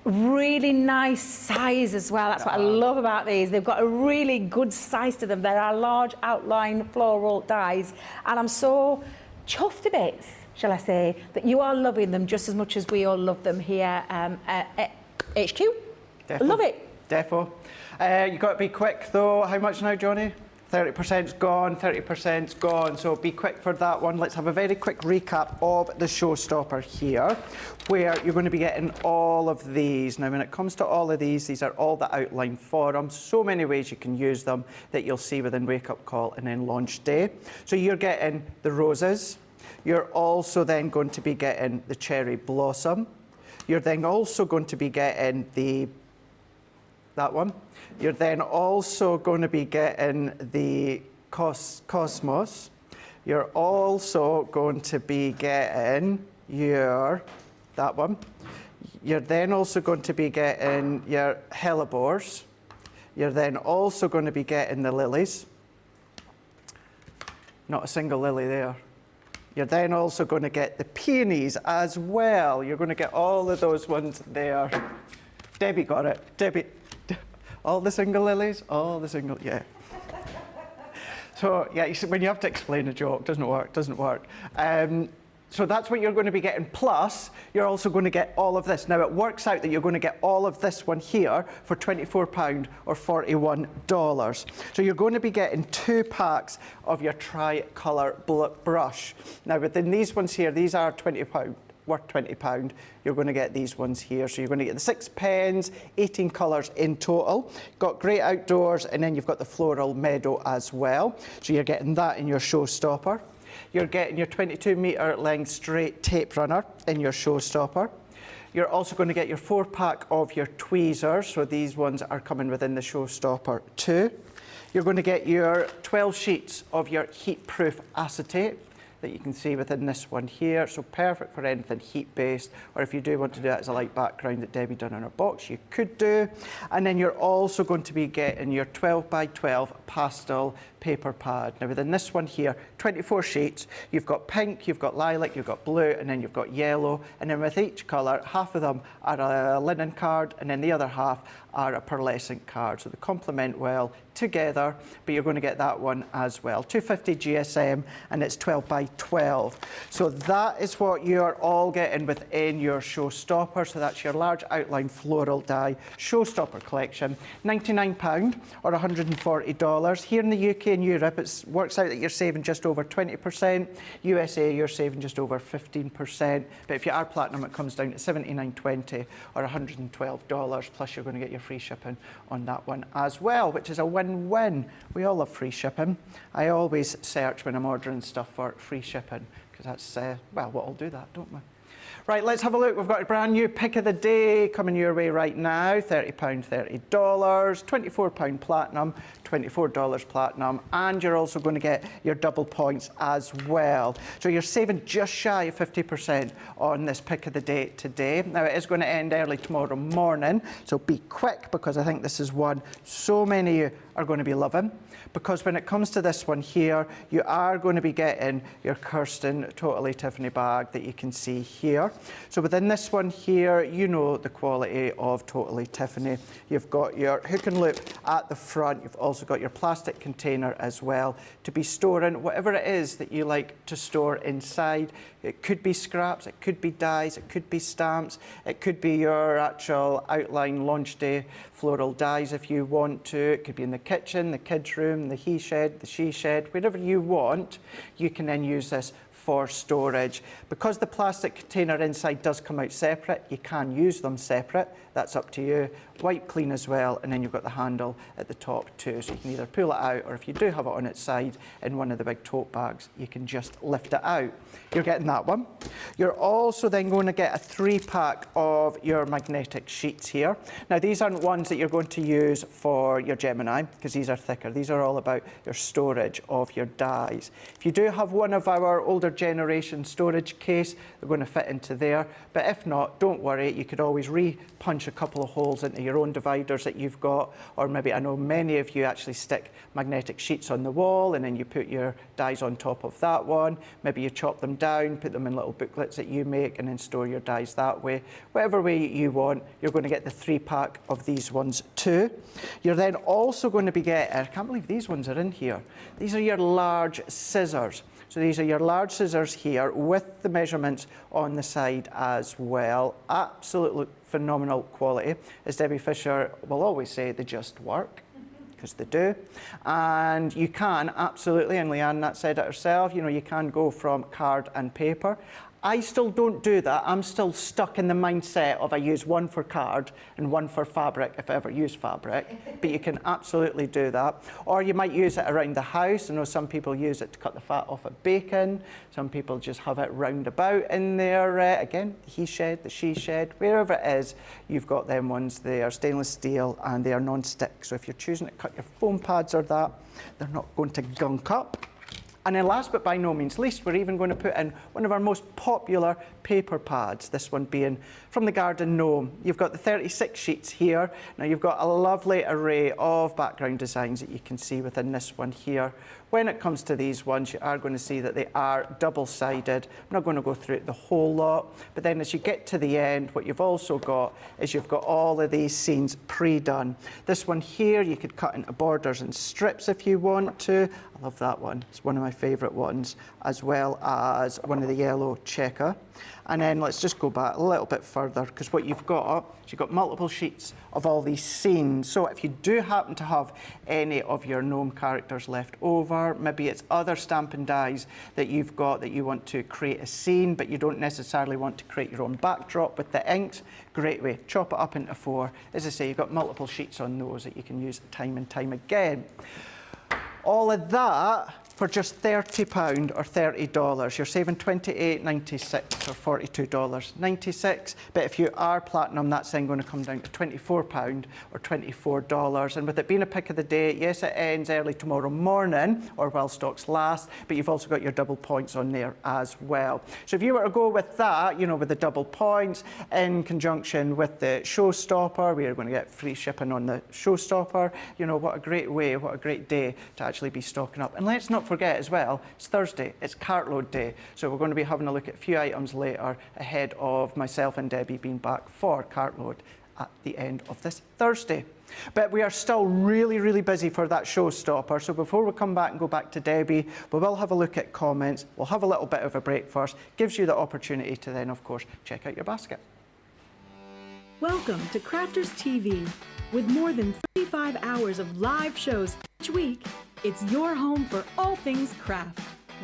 Really nice size as well. That's what I love about these. They've got a really good size to them. They are large outline floral dies, and I'm so chuffed to bits, shall I say, that you are loving them just as much as we all love them here at HQ. Defo. Love it. Defo. You've got to be quick though. How much now, Johnny? 30%'s gone, 30%'s gone, so be quick for that one. Let's have a very quick recap of the showstopper here, where you're going to be getting all of these. Now, when it comes to all of these are all the outline for them. So many ways you can use them that you'll see within Wake Up Call and then Launch Day. So you're getting the roses. You're also then going to be getting the cherry blossom. You're then also going to be getting that one. You're then also going to be getting the Cosmos. You're also going to be getting that one. You're then also going to be getting your hellebores. You're then also going to be getting the lilies. Not a single lily there. You're then also going to get the peonies as well. You're going to get all of those ones there. Debbie got it. Debbie. All the single lilies, yeah. So, yeah, you see, when you have to explain a joke, doesn't work. So that's what you're going to be getting, plus you're also going to get all of this. Now it works out that you're going to get all of this one here for £24 or $41. So you're going to be getting 2 packs of your tri-colour brush. Now within these ones here, these are £20, worth £20. You're going to get these ones here. So you're going to get the 6 pens, 18 colours in total. Got Great Outdoors, and then you've got the Floral Meadow as well. So you're getting that in your showstopper. You're getting your 22-metre length straight tape runner in your showstopper. You're also going to get your 4-pack of your tweezers, so these ones are coming within the showstopper too. You're going to get your 12 sheets of your heat-proof acetate that you can see within this one here, so perfect for anything heat-based, or if you do want to do it as a light background that Debbie done in her box, you could do. And then you're also going to be getting your 12 by 12 pastel paper pad. Now within this one here, 24 sheets, you've got pink, you've got lilac, you've got blue, and then you've got yellow, and then with each colour, half of them are a linen card, and then the other half are a pearlescent card, so they complement well together, but you're going to get that one as well. 250 GSM, and it's 12 by 12. So that is what you're all getting within your showstopper. So that's your large outline floral die showstopper collection. £99 or $140. Here in the UK and Europe, it works out that you're saving just over 20%. USA, you're saving just over 15%. But if you are platinum, it comes down to $79.20 or $112. Plus, you're going to get your free shipping on that one as well, which is a win-win. We all love free shipping. I always search when I'm ordering stuff for free shipping, because that's, well, we'll all do that, don't we? Right, let's have a look. We've got a brand new pick of the day coming your way right now. £30, $30, £24 platinum, $24 platinum, and you're also going to get your double points as well. So you're saving just shy of 50% on this pick of the day today. Now it is going to end early tomorrow morning, so be quick, because I think this is one so many of you are going to be loving. Because when it comes to this one here, you are going to be getting your Kirsten Totally Tiffany bag that you can see here. So within this one here, you know the quality of Totally Tiffany. You've got your hook and loop at the front. You've also got your plastic container as well to be storing whatever it is that you like to store inside. It could be scraps, it could be dies, it could be stamps, it could be your actual outline launch day floral dies if you want to. It could be in the kitchen, the kids' room, the he shed, the she shed, wherever you want. You can then use this for storage. Because the plastic container inside does come out separate, you can use them separate. That's up to you. Wipe clean as well, and then you've got the handle at the top too, so you can either pull it out, or if you do have it on its side in one of the big tote bags, you can just lift it out. You're getting that one. You're also then going to get a 3-pack of your magnetic sheets here. Now these aren't ones that you're going to use for your Gemini, because these are thicker. These are all about your storage of your dies. If you do have one of our older generation storage case, they're going to fit into there, but if not, don't worry, you could always punch a couple of holes into your own dividers that you've got, or maybe, I know many of you actually stick magnetic sheets on the wall and then you put your dies on top of that one. Maybe you chop them down, put them in little booklets that you make, and then store your dies that way. Whatever way you want, you're going to get the 3-pack of these ones too. You're then also going to be getting, I can't believe these ones are in here, these are your large scissors. So these are your large scissors here with the measurements on the side as well. Absolutely phenomenal quality. As Debbie Fisher will always say, they just work, because they do. And you can absolutely, and Leanne that said it herself, you know, you can go from card and paper. I still don't do that. I'm still stuck in the mindset of I use one for card and one for fabric, if I ever use fabric. But you can absolutely do that. Or you might use it around the house. I know some people use it to cut the fat off of bacon. Some people just have it round about in there. Again, the he shed, the she shed, wherever it is, you've got them ones there, stainless steel, and they are non-stick. So if you're choosing to cut your foam pads or that, they're not going to gunk up. And then last but by no means least, we're even going to put in one of our most popular paper pads, this one being from the Garden Gnome. You've got the 36 sheets here. Now you've got a lovely array of background designs that you can see within this one here. When it comes to these ones, you are going to see that they are double-sided. I'm not going to go through the whole lot, but then as you get to the end, what you've also got is you've got all of these scenes pre-done. This one here, you could cut into borders and strips if you want to. I love that one. It's one of my favourite ones, as well as one of the yellow checker. And then let's just go back a little bit further, because what you've got is you've got multiple sheets of all these scenes. So if you do happen to have any of your gnome characters left over, maybe it's other Stampin' Dies that you've got that you want to create a scene, but you don't necessarily want to create your own backdrop with the inks, great way. Chop it up into 4. As I say, you've got multiple sheets on those that you can use time and time again. All of that for just £30 or $30. You're saving $28.96 or $42.96. But if you are platinum, that's then going to come down to £24 or $24. And with it being a pick of the day, yes, it ends early tomorrow morning or while stocks last, but you've also got your double points on there as well. So if you were to go with that, you know, with the double points in conjunction with the showstopper, we are going to get free shipping on the showstopper. You know, what a great way, what a great day to actually be stocking up. And let's not forget as well, it's Thursday, it's cartload day, so we're going to be having a look at a few items later ahead of myself and Debbie being back for cartload at the end of this Thursday. But we are still really, really busy for that showstopper, so before we come back and go back to Debbie, we will have a look at comments, we'll have a little bit of a break first, gives you the opportunity to then, of course, check out your basket. Welcome to Crafters TV. With more than 35 hours of live shows each week, it's your home for all things craft.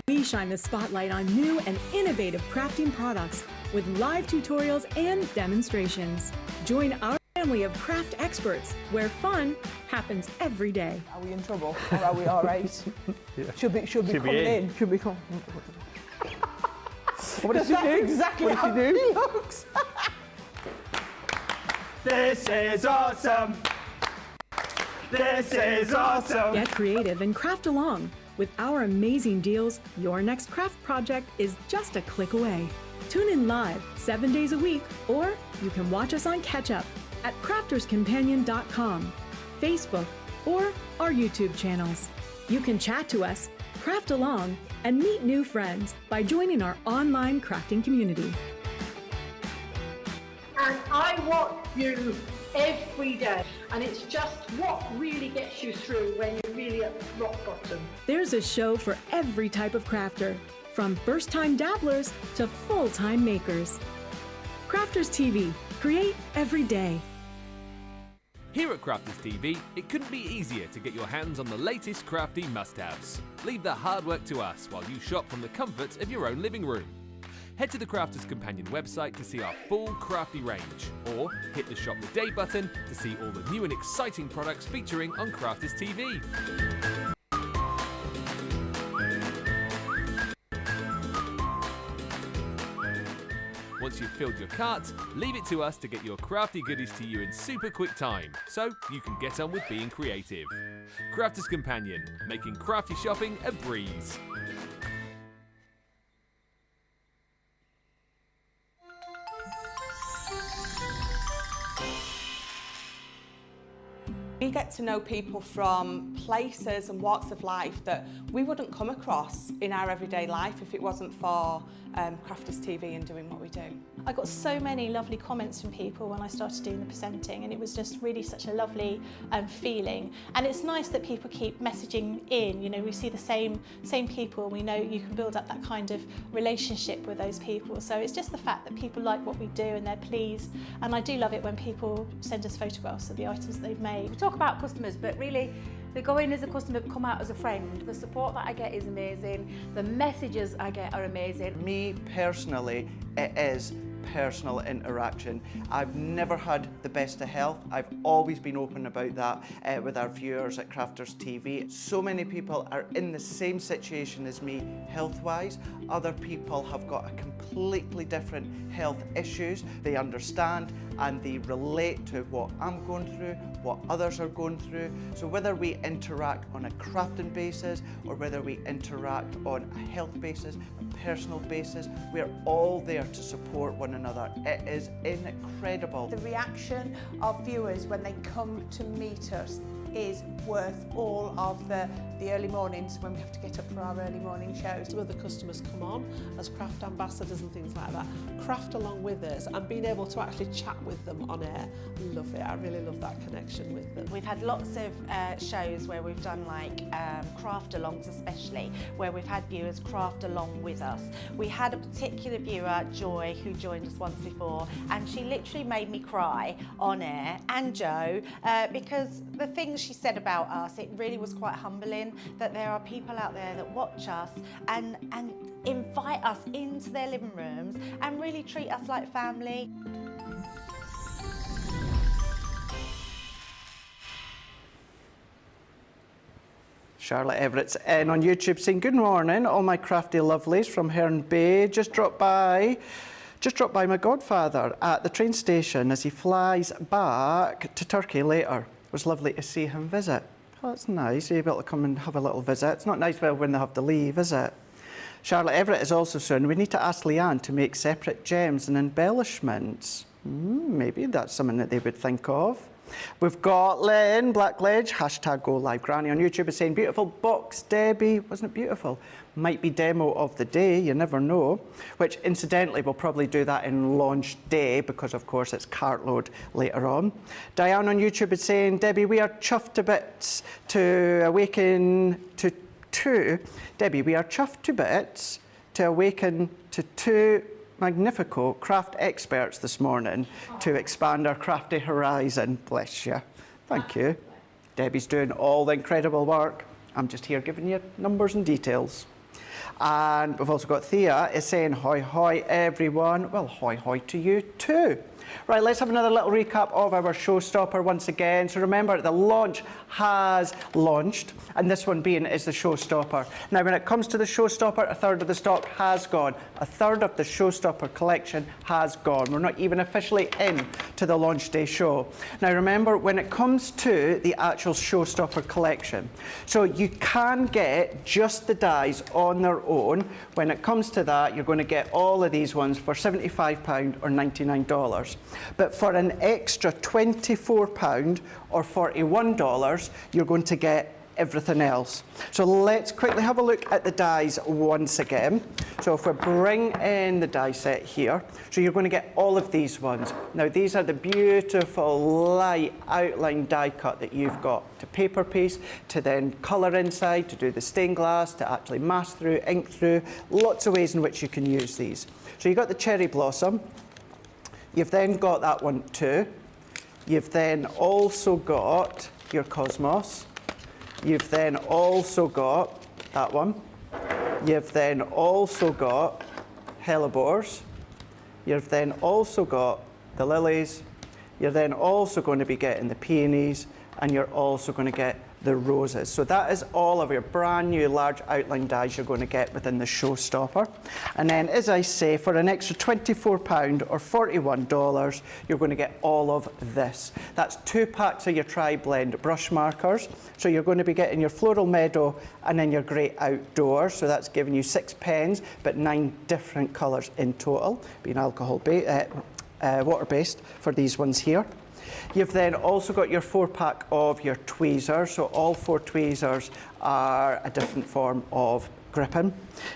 We shine the spotlight on new and innovative crafting products with live tutorials and demonstrations. Join our family of craft experts where fun happens every day. Are we in trouble or are we all right? Yeah. Should be coming in. Should be coming. What did she do? Exactly what how did she do? he looks. This is awesome. This is awesome. Get creative and craft along. With our amazing deals, your next craft project is just a click away. Tune in live 7 days a week, or you can watch us on Catch Up at crafterscompanion.com, Facebook, or our YouTube channels. You can chat to us, craft along, and meet new friends by joining our online crafting community. And I watch you every day, and it's just what really gets you through when you're really at rock bottom. There's a show for every type of crafter, from first-time dabblers to full-time makers. Crafters TV, create every day. Here at Crafters TV, it couldn't be easier to get your hands on the latest crafty must-haves. Leave the hard work to us while you shop from the comforts of your own living room. Head to the Crafters Companion website to see our full crafty range, or hit the Shop the Day button to see all the new and exciting products featuring on Crafters TV. Once you've filled your cart, leave it to us to get your crafty goodies to you in super quick time, so you can get on with being creative. Crafters Companion, making crafty shopping a breeze. We get to know people from places and walks of life that we wouldn't come across in our everyday life if it wasn't for Crafters TV and doing what we do. I got so many lovely comments from people when I started doing the presenting, and it was just really such a lovely feeling. And it's nice that people keep messaging in. You know, we see the same people. We know you can build up that kind of relationship with those people. So it's just the fact that people like what we do and they're pleased. And I do love it when people send us photographs of the items that they've made. We talk about customers, but really they go in as a customer, come out as a friend. The support that I get is amazing. The messages I get are amazing. Me personally, it is personal interaction. I've never had the best of health. I've always been open about that with our viewers at Crafters TV. So many people are in the same situation as me health-wise. Other people have got a completely different health issues. They understand and they relate to what I'm going through, what others are going through. So whether we interact on a crafting basis or whether we interact on a health basis, a personal basis, we're all there to support one another. It is incredible. The reaction of viewers when they come to meet us is worth all of the early mornings when we have to get up for our early morning shows. Some of the customers come on as craft ambassadors and things like that, craft along with us, and being able to actually chat with them on air. I love it. I really love that connection with them. We've had lots of shows where we've done like craft alongs, especially where we've had viewers craft along with us. We had a particular viewer, Joy, who joined us once before, and she literally made me cry on air, and Joe, because the things she said about us, it really was quite humbling that there are people out there that watch us and invite us into their living rooms and really treat us like family. Charlotte Everett's in on YouTube saying, good morning, all my crafty lovelies from Herne Bay. Just dropped by my godfather at the train station as he flies back to Turkey later. It was lovely to see him visit. Oh, that's nice, you're able to come and have a little visit. It's not nice when they have to leave, is it? Charlotte Everett is also soon. We need to ask Leanne to make separate gems and embellishments. Maybe that's something that they would think of. We've got Lynn Blackledge, #GoLiveGranny on YouTube is saying, beautiful box, Debbie. Wasn't it beautiful? Might be demo of the day, you never know. Which, incidentally, we'll probably do that in launch day because, of course, it's cartload later on. Diane on YouTube is saying, Debbie, we are chuffed to bits to awaken to two. Debbie, we are chuffed to bits to awaken to two Magnifico craft experts this morning to expand our crafty horizon. Bless you. Thank you. Debbie's doing all the incredible work. I'm just here giving you numbers and details. And we've also got Thea is saying, hoi hoi everyone. Well, hoi hoi to you too. Right, let's have another little recap of our showstopper once again. So remember, the launch has launched, and this one being is the showstopper. Now, when it comes to the showstopper, a third of the stock has gone. A third of the showstopper collection has gone. We're not even officially in to the launch day show. Now, remember, when it comes to the actual showstopper collection, so you can get just the dies on their own. When it comes to that, you're going to get all of these ones for £75 or $99. But for an extra £24 or $41, you're going to get everything else. So let's quickly have a look at the dies once again. So if we bring in the die set here, so you're going to get all of these ones. Now these are the beautiful light outline die cut that you've got to paper piece, to then colour inside, to do the stained glass, to actually mask through, ink through, lots of ways in which you can use these. So you've got the cherry blossom. You've then got that one too. You've then also got your Cosmos. You've then also got that one. You've then also got hellebores. You've then also got the lilies. You're then also going to be getting the peonies, and you're also going to get the roses. So that is all of your brand new large outline dies you're going to get within the showstopper. And then, as I say, for an extra £24 or $41, you're going to get all of this. That's 2 packs of your tri-blend brush markers. So you're going to be getting your Floral Meadow and then your Great Outdoor. So that's giving you 6 pens, but 9 different colours in total, being water-based for these ones here. You've then also got your 4-pack of your tweezers. So all 4 tweezers are a different form of gripping.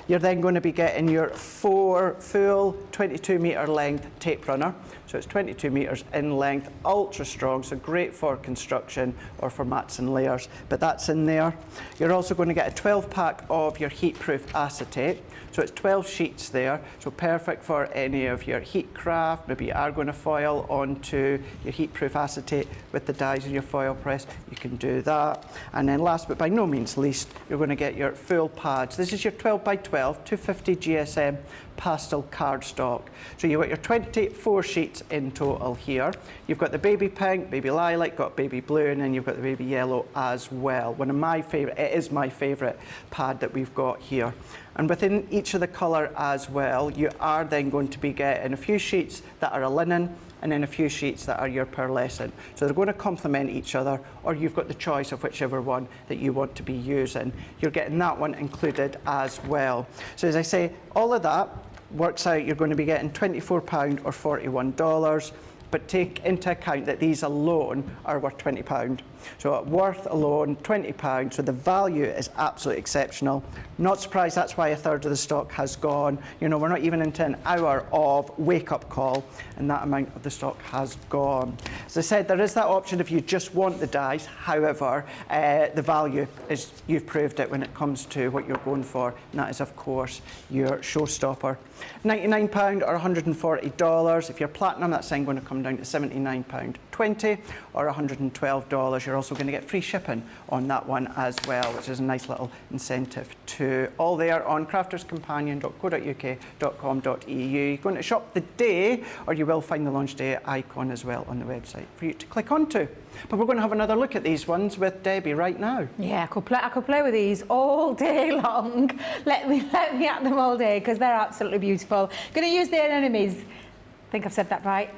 You're then going to be getting your 4 full 22-metre length tape runner. So it's 22 metres in length, ultra strong, so great for construction or for mats and layers, but that's in there. You're also going to get a 12-pack of your heat-proof acetate. So it's 12 sheets there, so perfect for any of your heat craft. Maybe you are going to foil onto your heat-proof acetate with the dies in your foil press. You can do that. And then last but by no means least, you're going to get your full pads. This is your 12 by 12, 250 GSM pastel cardstock. So you've got your 24 sheets in total here. You've got the baby pink, baby lilac, got baby blue, and then you've got the baby yellow as well. One of my favourite, it is my favourite pad that we've got here. And within each of the colour as well, you are then going to be getting a few sheets that are a linen, and then a few sheets that are your pearlescent. So they're going to complement each other, or you've got the choice of whichever one that you want to be using. You're getting that one included as well. So as I say, all of that works out, you're going to be getting £24 or $41. but take into account that these alone are worth £20. So worth alone £20, so the value is absolutely exceptional. Not surprised that's why a third of the stock has gone. You know, we're not even into an hour of wake-up call and that amount of the stock has gone. As I said, there is that option if you just want the dies. However, the value is, you've proved it when it comes to what you're going for, and that is of course your showstopper. £99 or $140. If you're platinum, that's then going to come down to £79.20 or $112. You're also going to get free shipping on that one as well, which is a nice little incentive too. All there on crafterscompanion.co.uk.com.au. You're going to shop the day, or you will find the launch day icon as well on the website for you to click onto. But we're going to have another look at these ones with Debbie right now. Yeah, I could play with these all day long. Let me at them all day because they're absolutely beautiful. Going to use the anemones. I think I've said that right.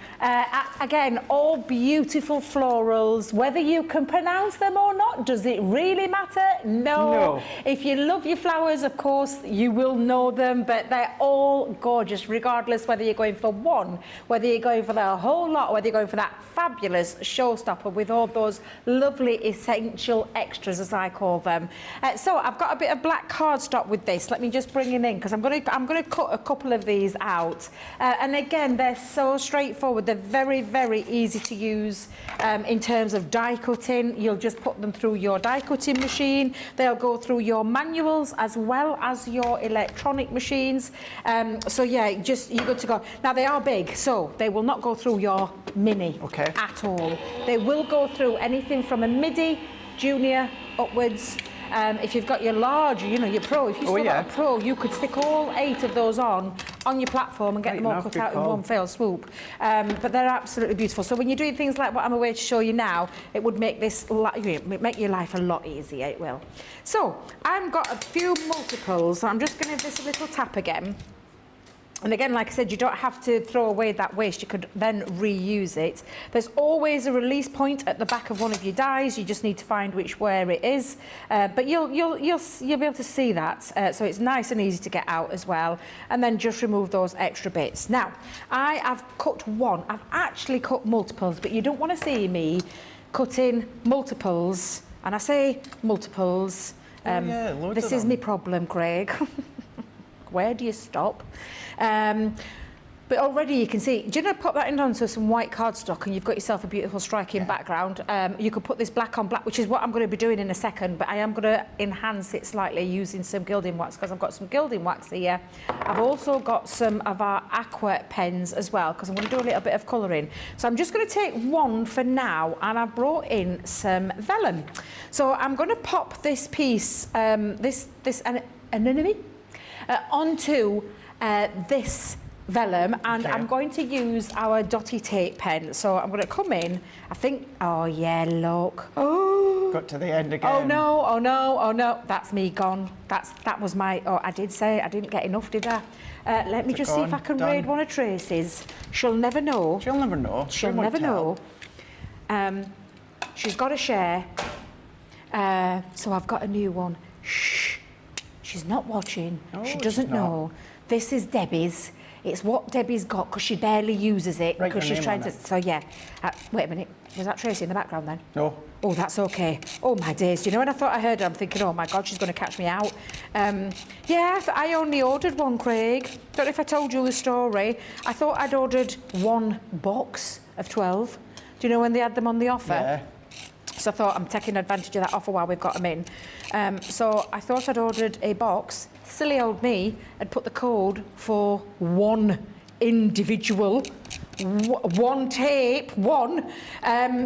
Again, all beautiful florals. Whether you can pronounce them or not, does it really matter? No. If you love your flowers, of course, you will know them, but they're all gorgeous, regardless whether you're going for one, whether you're going for the whole lot, or whether you're going for that fabulous showstopper with all those lovely essential extras, as I call them. So I've got a bit of black cardstock with this. Let me just bring it in, because I'm going to cut a couple of these out. And again, they're so straightforward. They're very, very easy to use in terms of die cutting. You'll just put them through your die cutting machine. They'll go through your manuals as well as your electronic machines. So yeah, you're good to go. Now they are big, so they will not go through your mini at all. They will go through anything from a midi, junior, upwards. If you've got your large, you know, your pro, if you've still got a pro, you could stick all 8 of those on your platform and get them all cut out in one fell swoop. But they're absolutely beautiful. So when you're doing things like what I'm away to show you now, it would make make your life a lot easier, it will. So I've got a few multiples. So I'm just going to give this a little tap again. And again, like I said, you don't have to throw away that waste. You could then reuse it. There's always a release point at the back of one of your dies. You just need to find where it is. But you'll be able to see that. So it's nice and easy to get out as well. And then just remove those extra bits. Now, I have cut one. I've actually cut multiples, but you don't want to see me cutting multiples. And I say multiples. This is my problem, Craig. Where do you stop? But already you can see, do you know, pop that in onto some white cardstock and you've got yourself a beautiful striking background. You could put this black on black, which is what I'm going to be doing in a second, but I am going to enhance it slightly using some gilding wax, because I've got some gilding wax here. I've also got some of our aqua pens as well, because I'm going to do a little bit of colouring. So I'm just going to take one for now, and I've brought in some vellum. So I'm going to pop this piece, this anemone, onto this vellum, and I'm going to use our dotty tape pen. So I'm going to come in, I think, oh yeah, look. Oh, got to the end again. Oh no, oh no, oh no, that's me gone. That was my, oh, I did say I didn't get enough, did I? Let me just see if I can raid one of Tracy's. She'll never know. She'll never know. She'll never know. She's got a share. So I've got a new one. Shh. She's not watching. No, she doesn't know. This is Debbie's. It's what Debbie's got because she barely uses it because she's trying to. So yeah. Wait a minute. Was that Tracy in the background then? No. Oh, that's okay. Oh my days. Do you know when I thought I heard her, I'm thinking, oh my God, she's going to catch me out. Yeah, I only ordered one, Craig. Don't know if I told you the story. I thought I'd ordered one box of 12. Do you know when they had them on the offer? Yeah. So I thought I'm taking advantage of that offer while we've got them in. So I thought I'd ordered a box. Silly old me had put the code for one individual, one tape, one.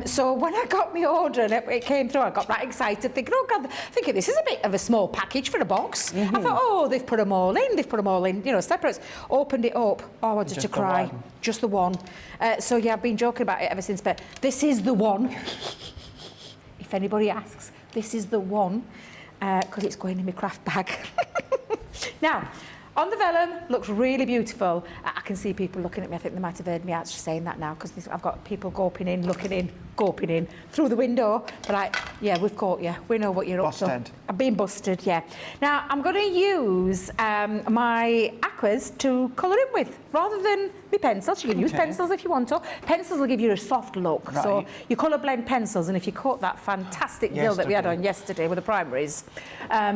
So when I got my order and it came through, I got that excited, thinking, oh God, thinking this is a bit of a small package for a box. I thought, oh, they've put them all in, you know, separate. Opened it up, oh, I wanted to cry. Just the one. So yeah, I've been joking about it ever since, but this is the one. If anybody asks, this is the one, because it's going in my craft bag. Now, on the vellum, looks really beautiful. I can see people looking at me. I think they might have heard me actually saying that now, because I've got people gawping in, looking in. gawping in through the window. But like, yeah, we've caught you. We know what you're up to. I've been busted, yeah. Now, I'm going to use my aquas to colour in with, rather than my pencils. You can use pencils if you want to. Pencils will give you a soft look. Right. So you colour blend pencils, and if you caught that fantastic deal that we had on yesterday with the primaries,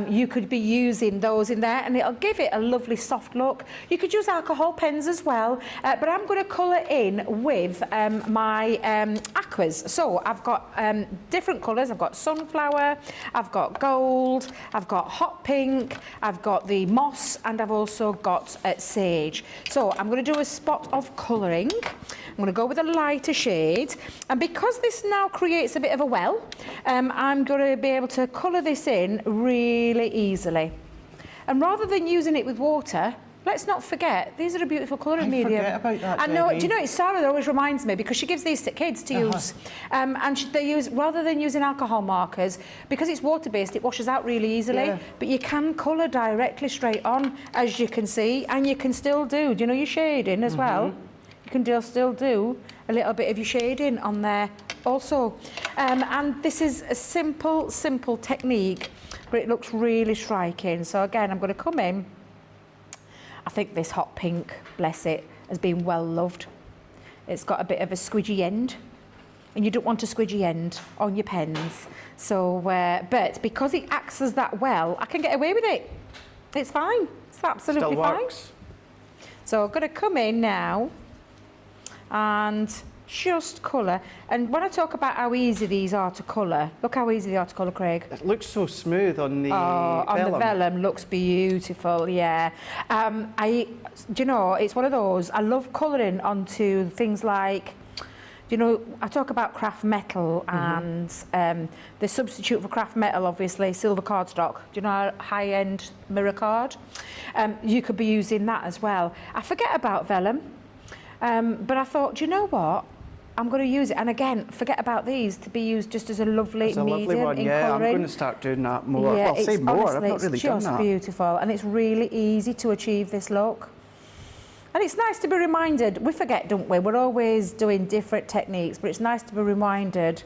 you could be using those in there, and it'll give it a lovely soft look. You could use alcohol pens as well, but I'm going to colour in with my aquas. So I've got different colours. I've got sunflower, I've got gold, I've got hot pink, I've got the moss, and I've also got sage. So I'm going to do a spot of colouring. I'm going to go with a lighter shade, and because this now creates a bit of a well, I'm going to be able to colour this in really easily. And rather than using it with water, let's not forget, these are a beautiful colouring medium. I forget about that, I know, Debbie. do you know, it's Sarah that always reminds me, because she gives these to kids to use. And they use, rather than using alcohol markers, because it's water-based, it washes out really easily. Yeah. But you can colour directly straight on, as you can see, and you can still do you know your shading as well? You can still do a little bit of your shading on there also. And this is a simple technique, but it looks really striking. So again, I'm going to come in. I think this hot pink, bless it, has been well loved. It's got a bit of a squidgy end, and you don't want a squidgy end on your pens. So, but because it acts as that well, I can get away with it. It's fine. It's absolutely Still fine. works. So I'm going to come in now and just colour. And when I talk about how easy these are to colour, look how easy they are to colour, Craig. It looks so smooth on the on vellum. the vellum, looks beautiful, yeah. Do you know, it's one of those, I love colouring onto things like, you know, I talk about craft metal and the substitute for craft metal, obviously, silver cardstock. Do you know, a high-end mirror card? You could be using that as well. I forget about vellum, but I thought, do you know what? I'm going to use it, and again, forget about these, to be used just as a lovely medium one, in colouring. I'm going to start doing that more. Yeah, well, say more, honestly, I've not really done that. it's just beautiful, and it's really easy to achieve this look. And it's nice to be reminded, we forget, don't we? We're always doing different techniques, but it's nice to be reminded.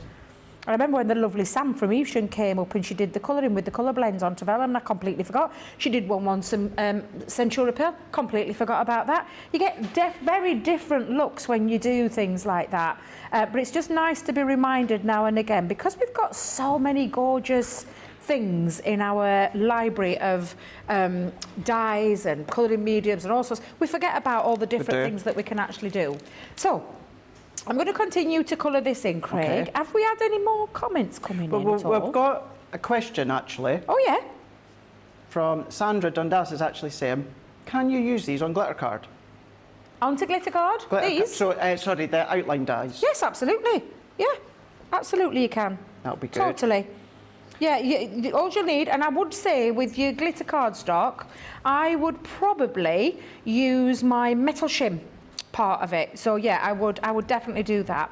I remember when the lovely Sam from Evesham came up and she did the colouring with the colour blends onto vellum, and I completely forgot. She did one once, Centura Pearl, completely forgot about that. You get very different looks when you do things like that. But it's just nice to be reminded now and again, because we've got so many gorgeous things in our library of dyes and colouring mediums and all sorts. We forget about all the different things that we can actually do. So, I'm going to continue to colour this in, Craig. Okay. Have we had any more comments coming in at all? We've got a question, actually. Oh, yeah? From Sandra Dundas is actually saying, can you use these on glitter card? Onto glitter card? These? So, sorry, the outline dyes. Yes, absolutely. Yeah, absolutely you can. That'll be good. Totally. Yeah, all you'll need, and I would say with your glitter cardstock, I would probably use my metal shim part of it. So yeah, I would definitely do that.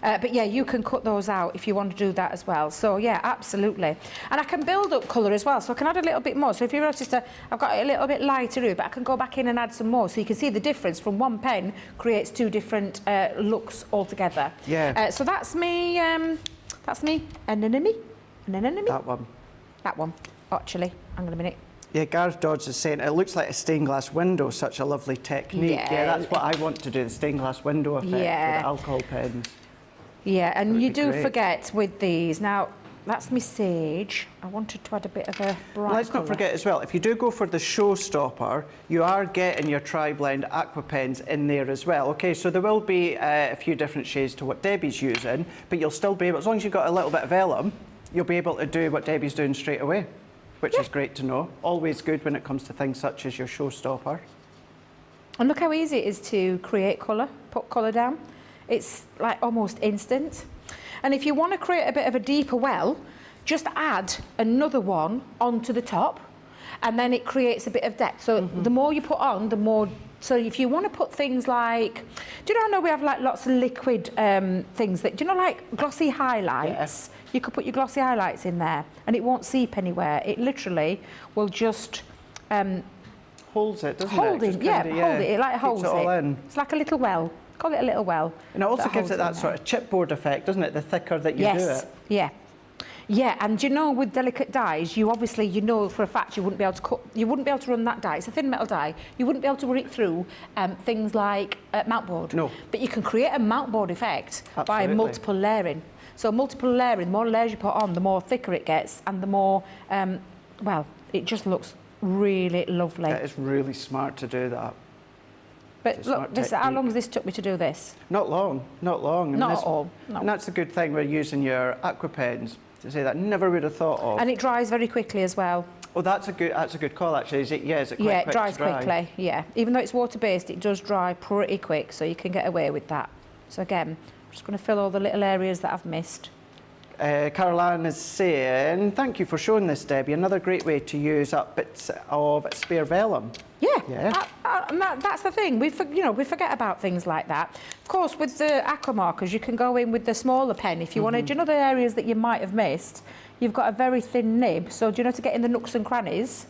But yeah, you can cut those out if you want to do that as well. So yeah, absolutely. And I can build up colour as well, so I can add a little bit more. So if you notice, I've got it a little bit lighter here, but I can go back in and add some more. So you can see the difference from one pen creates two different looks altogether. Yeah. So that's me, anemone. That one. That one, actually. Hang on a minute. Yeah, Gareth Dodds is saying, it looks like a stained glass window, such a lovely technique. Yeah, that's what I want to do, the stained glass window effect with the alcohol pens. Yeah, and you do forget with these. Now, that's my sage. I wanted to add a bit of a bright Let's not forget as well, if you do go for the showstopper, you are getting your tri-blend aqua pens in there as well. Okay, so there will be a few different shades to what Debbie's using, but you'll still be able, as long as you've got a little bit of vellum, you'll be able to do what Debbie's doing straight away, which is great to know. Always good when it comes to things such as your showstopper. And look how easy it is to create colour, put colour down. It's like almost instant. And if you want to create a bit of a deeper well, just add another one onto the top, and then it creates a bit of depth. So the more you put on, the more. So if you want to put things like, do you know, I know we have like lots of liquid things that, do you know, like glossy highlights? Yeah. You could put your glossy highlights in there and it won't seep anywhere. It literally will just holds it, doesn't it? Hold it, yeah, hold it. It like holds it all in. It's like a little well. call it a little well. And it also that gives holds it that in sort of chipboard effect, doesn't it? The thicker that you do Yes, it. yeah. Yeah, and you know, with delicate dies, you obviously, you know for a fact you wouldn't be able to cut, you wouldn't be able to run that die. It's a thin metal die. You wouldn't be able to run it through things like mount board. No. But you can create a mount board effect by Absolutely. multiple layering. So multiple layering, the more layers you put on, the more thicker it gets, and the more, well, it just looks really lovely. It is really smart to do that. But look, this, how long has this took me to do this? Not long, not long. Not at all, no. And that's the good thing with using your aqua pens, to say that never would have thought of. And it dries very quickly as well. Oh, that's a good call actually. Is it? Yeah, is it quite Yeah, quick it dries to dry? quickly, yeah. Even though it's water-based, it does dry pretty quick, so you can get away with that. So again, I'm just going to fill all the little areas that I've missed. Caroline is saying, thank you for showing this, Debbie. Another great way to use up bits of spare vellum. Yeah, and that's the thing. We forget about things like that. Of course, with the aqua markers, you can go in with the smaller pen if you wanted. You know the areas that you might have missed? You've got a very thin nib, so do you know to get in the nooks and crannies?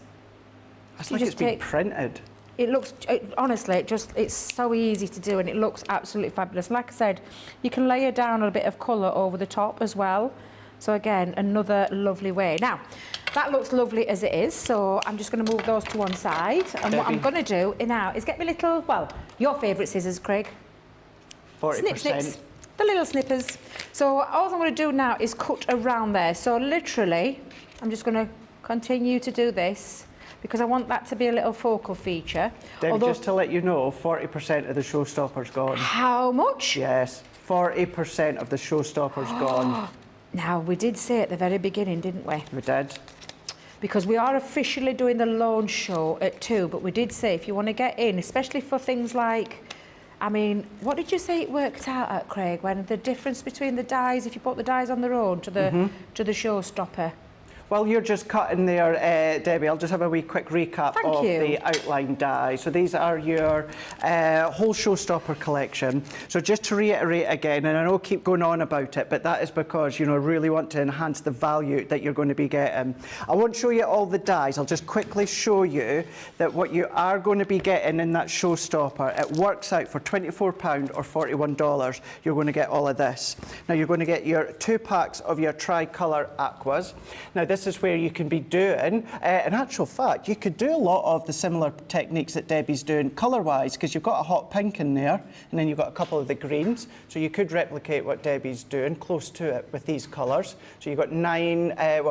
It's like it's been printed. It looks, honestly, it's so easy to do and it looks absolutely fabulous. Like I said, you can layer down a bit of colour over the top as well. So again, another lovely way. Now, that looks lovely as it is, so I'm just going to move those to one side. And what I'm going to do now is get me little, well, your favourite scissors, Craig. 40%. Snips. The little snippers. So all I'm going to do now is cut around there. So literally, I'm just going to continue to do this, because I want that to be a little focal feature. Debbie, just to let you know, 40% of the showstopper's gone. How much? Yes, 40% of the showstopper's gone. Now, we did say at the very beginning, didn't we? We did. Because we are officially doing the launch show at 2, but we did say if you want to get in, especially for things like, I mean, what did you say it worked out at, Craig, when the difference between the dies, if you put the dies on their own to the showstopper? While you're just cutting there, Debbie, I'll just have a wee quick recap of the outline die. So these are your whole showstopper collection. So just to reiterate again, and I know I keep going on about it, but that is because, you know, I really want to enhance the value that you're going to be getting. I won't show you all the dies. I'll just quickly show you that what you are going to be getting in that showstopper, it works out for £24 or $41. You're going to get all of this. Now you're going to get your 2 packs of your tricolour aquas. Now this is where you can be doing, in actual fact, you could do a lot of the similar techniques that Debbie's doing colour-wise, because you've got a hot pink in there, and then you've got a couple of the greens. So you could replicate what Debbie's doing close to it with these colours. So you've got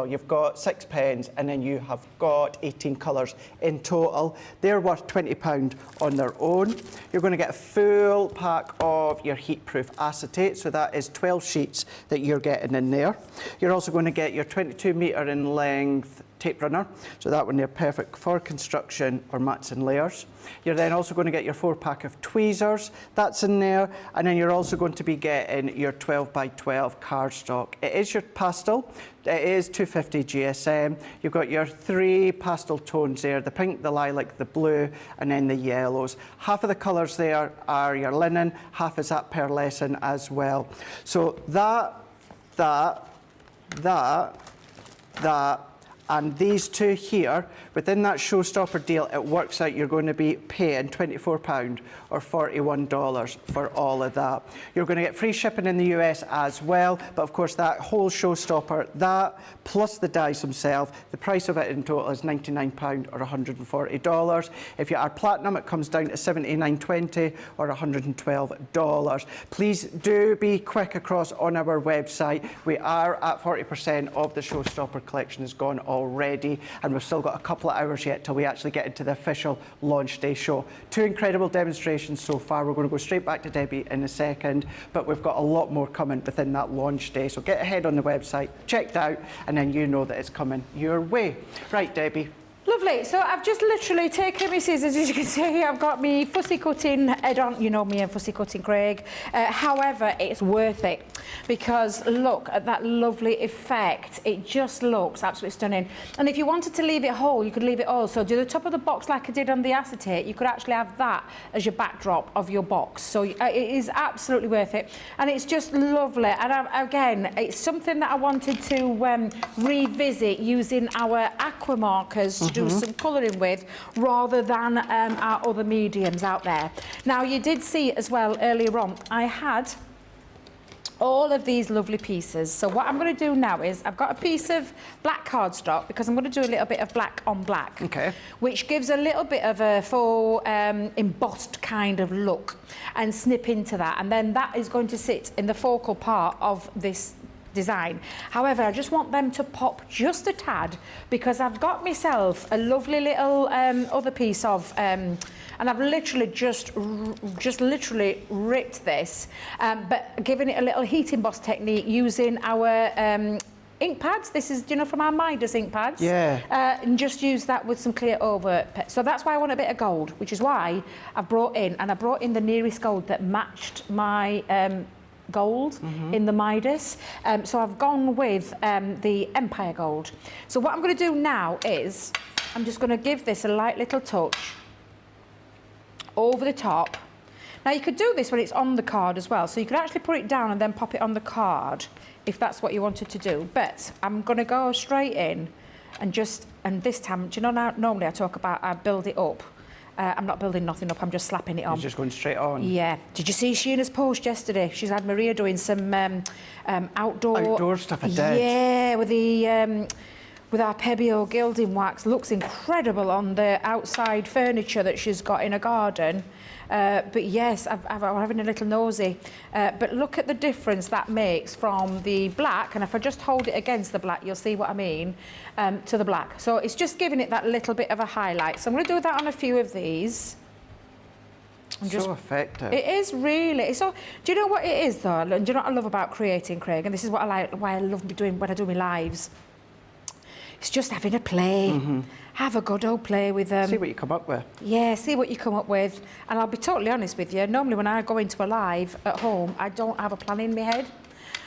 you've got 6 pens, and then you have got 18 colours in total. They're worth £20 on their own. You're going to get a full pack of your heat-proof acetate, so that is 12 sheets that you're getting in there. You're also going to get your 22 metre in length tape runner, so that one they're perfect for construction or mats and layers. You're then also going to get your 4 pack of tweezers, that's in there, and then you're also going to be getting your 12 by 12 cardstock. It is your pastel, it is 250 GSM. You've got your 3 pastel tones there, the pink, the lilac, the blue, and then the yellows. Half of the colours there are your linen, half is that pearlescent as well. So that, and these 2 here, within that showstopper deal, it works out you're going to be paying £24 or $41 for all of that. You're going to get free shipping in the US as well, but of course that whole showstopper, that plus the dies themselves, the price of it in total is £99 or $140. If you are platinum, it comes down to $79.20 or $112. Please do be quick across on our website. We are at 40% of the showstopper collection is gone already, and we've still got a couple of hours yet till we actually get into the official launch day show. 2 incredible demonstrations so far. We're going to go straight back to Debbie in a second, but we've got a lot more coming within that launch day. So get ahead on the website, check it out, and then you know that it's coming your way. Right, Debbie. Lovely. So I've just literally taken my scissors. As you can see here, I've got me fussy cutting head on. You know me and fussy cutting, Craig. However, it's worth it because look at that lovely effect. It just looks absolutely stunning. And if you wanted to leave it whole, you could leave it all. So do the top of the box like I did on the acetate. You could actually have that as your backdrop of your box. So it is absolutely worth it. And it's just lovely. And again, it's something that I wanted to revisit using our aqua markers to do use some colouring with rather than our other mediums out there. Now, you did see as well earlier on, I had all of these lovely pieces. So what I'm going to do now is I've got a piece of black cardstock because I'm going to do a little bit of black on black, which gives a little bit of a faux embossed kind of look, and snip into that, and then that is going to sit in the focal part of this design. However, I just want them to pop just a tad because I've got myself a lovely little other piece of and I've literally just literally ripped this, but giving it a little heat emboss technique using our ink pads. This is, from our Midas ink pads. Yeah. And just use that with some clear over. So that's why I want a bit of gold, which is why I brought in the nearest gold that matched my gold in the Midas. So I've gone with the Empire Gold. So what I'm going to do now is I'm just going to give this a light little touch over the top. Now you could do this when it's on the card as well, so you could actually put it down and then pop it on the card if that's what you wanted to do, but I'm going to go straight in and this time, now normally I talk about I build it up. I'm not building nothing up, I'm just slapping it on. You're just going straight on? Yeah. Did you see Sheena's post yesterday? She's had Maria doing some outdoor stuff, I did. Yeah, with the with our Pebeo gilding wax. Looks incredible on the outside furniture that she's got in her garden. But yes, I'm having a little nosy. But look at the difference that makes from the black, and if I just hold it against the black, you'll see what I mean, to the black. So it's just giving it that little bit of a highlight. So I'm going to do that on a few of these. So effective. It is really. So, do you know what it is though? And do you know what I love about creating, Craig? And this is what I like, why I love doing when I do my lives. It's just having a play. Have a good old play with them. See what you come up with. Yeah, see what you come up with. And I'll be totally honest with you, normally when I go into a live at home, I don't have a plan in my head.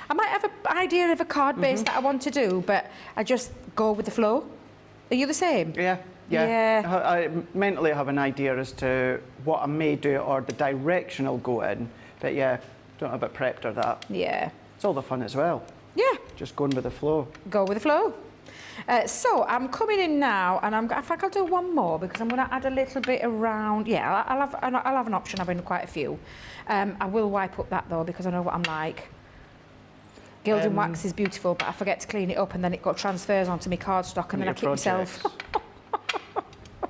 I might have an idea of a card base that I want to do, but I just go with the flow. Are you the same? Yeah. I mentally have an idea as to what I may do or the direction I'll go in, but yeah, don't have it prepped or that. Yeah. It's all the fun as well. Yeah. Just going with the flow. Go with the flow. So I'm coming in now, and I think I'll do one more because I'm going to add a little bit around. Yeah, I'll have an option of having quite a few. I will wipe up that though because I know what I'm like. Gilding wax is beautiful, but I forget to clean it up, and then it got transfers onto my cardstock, and then I keep myself.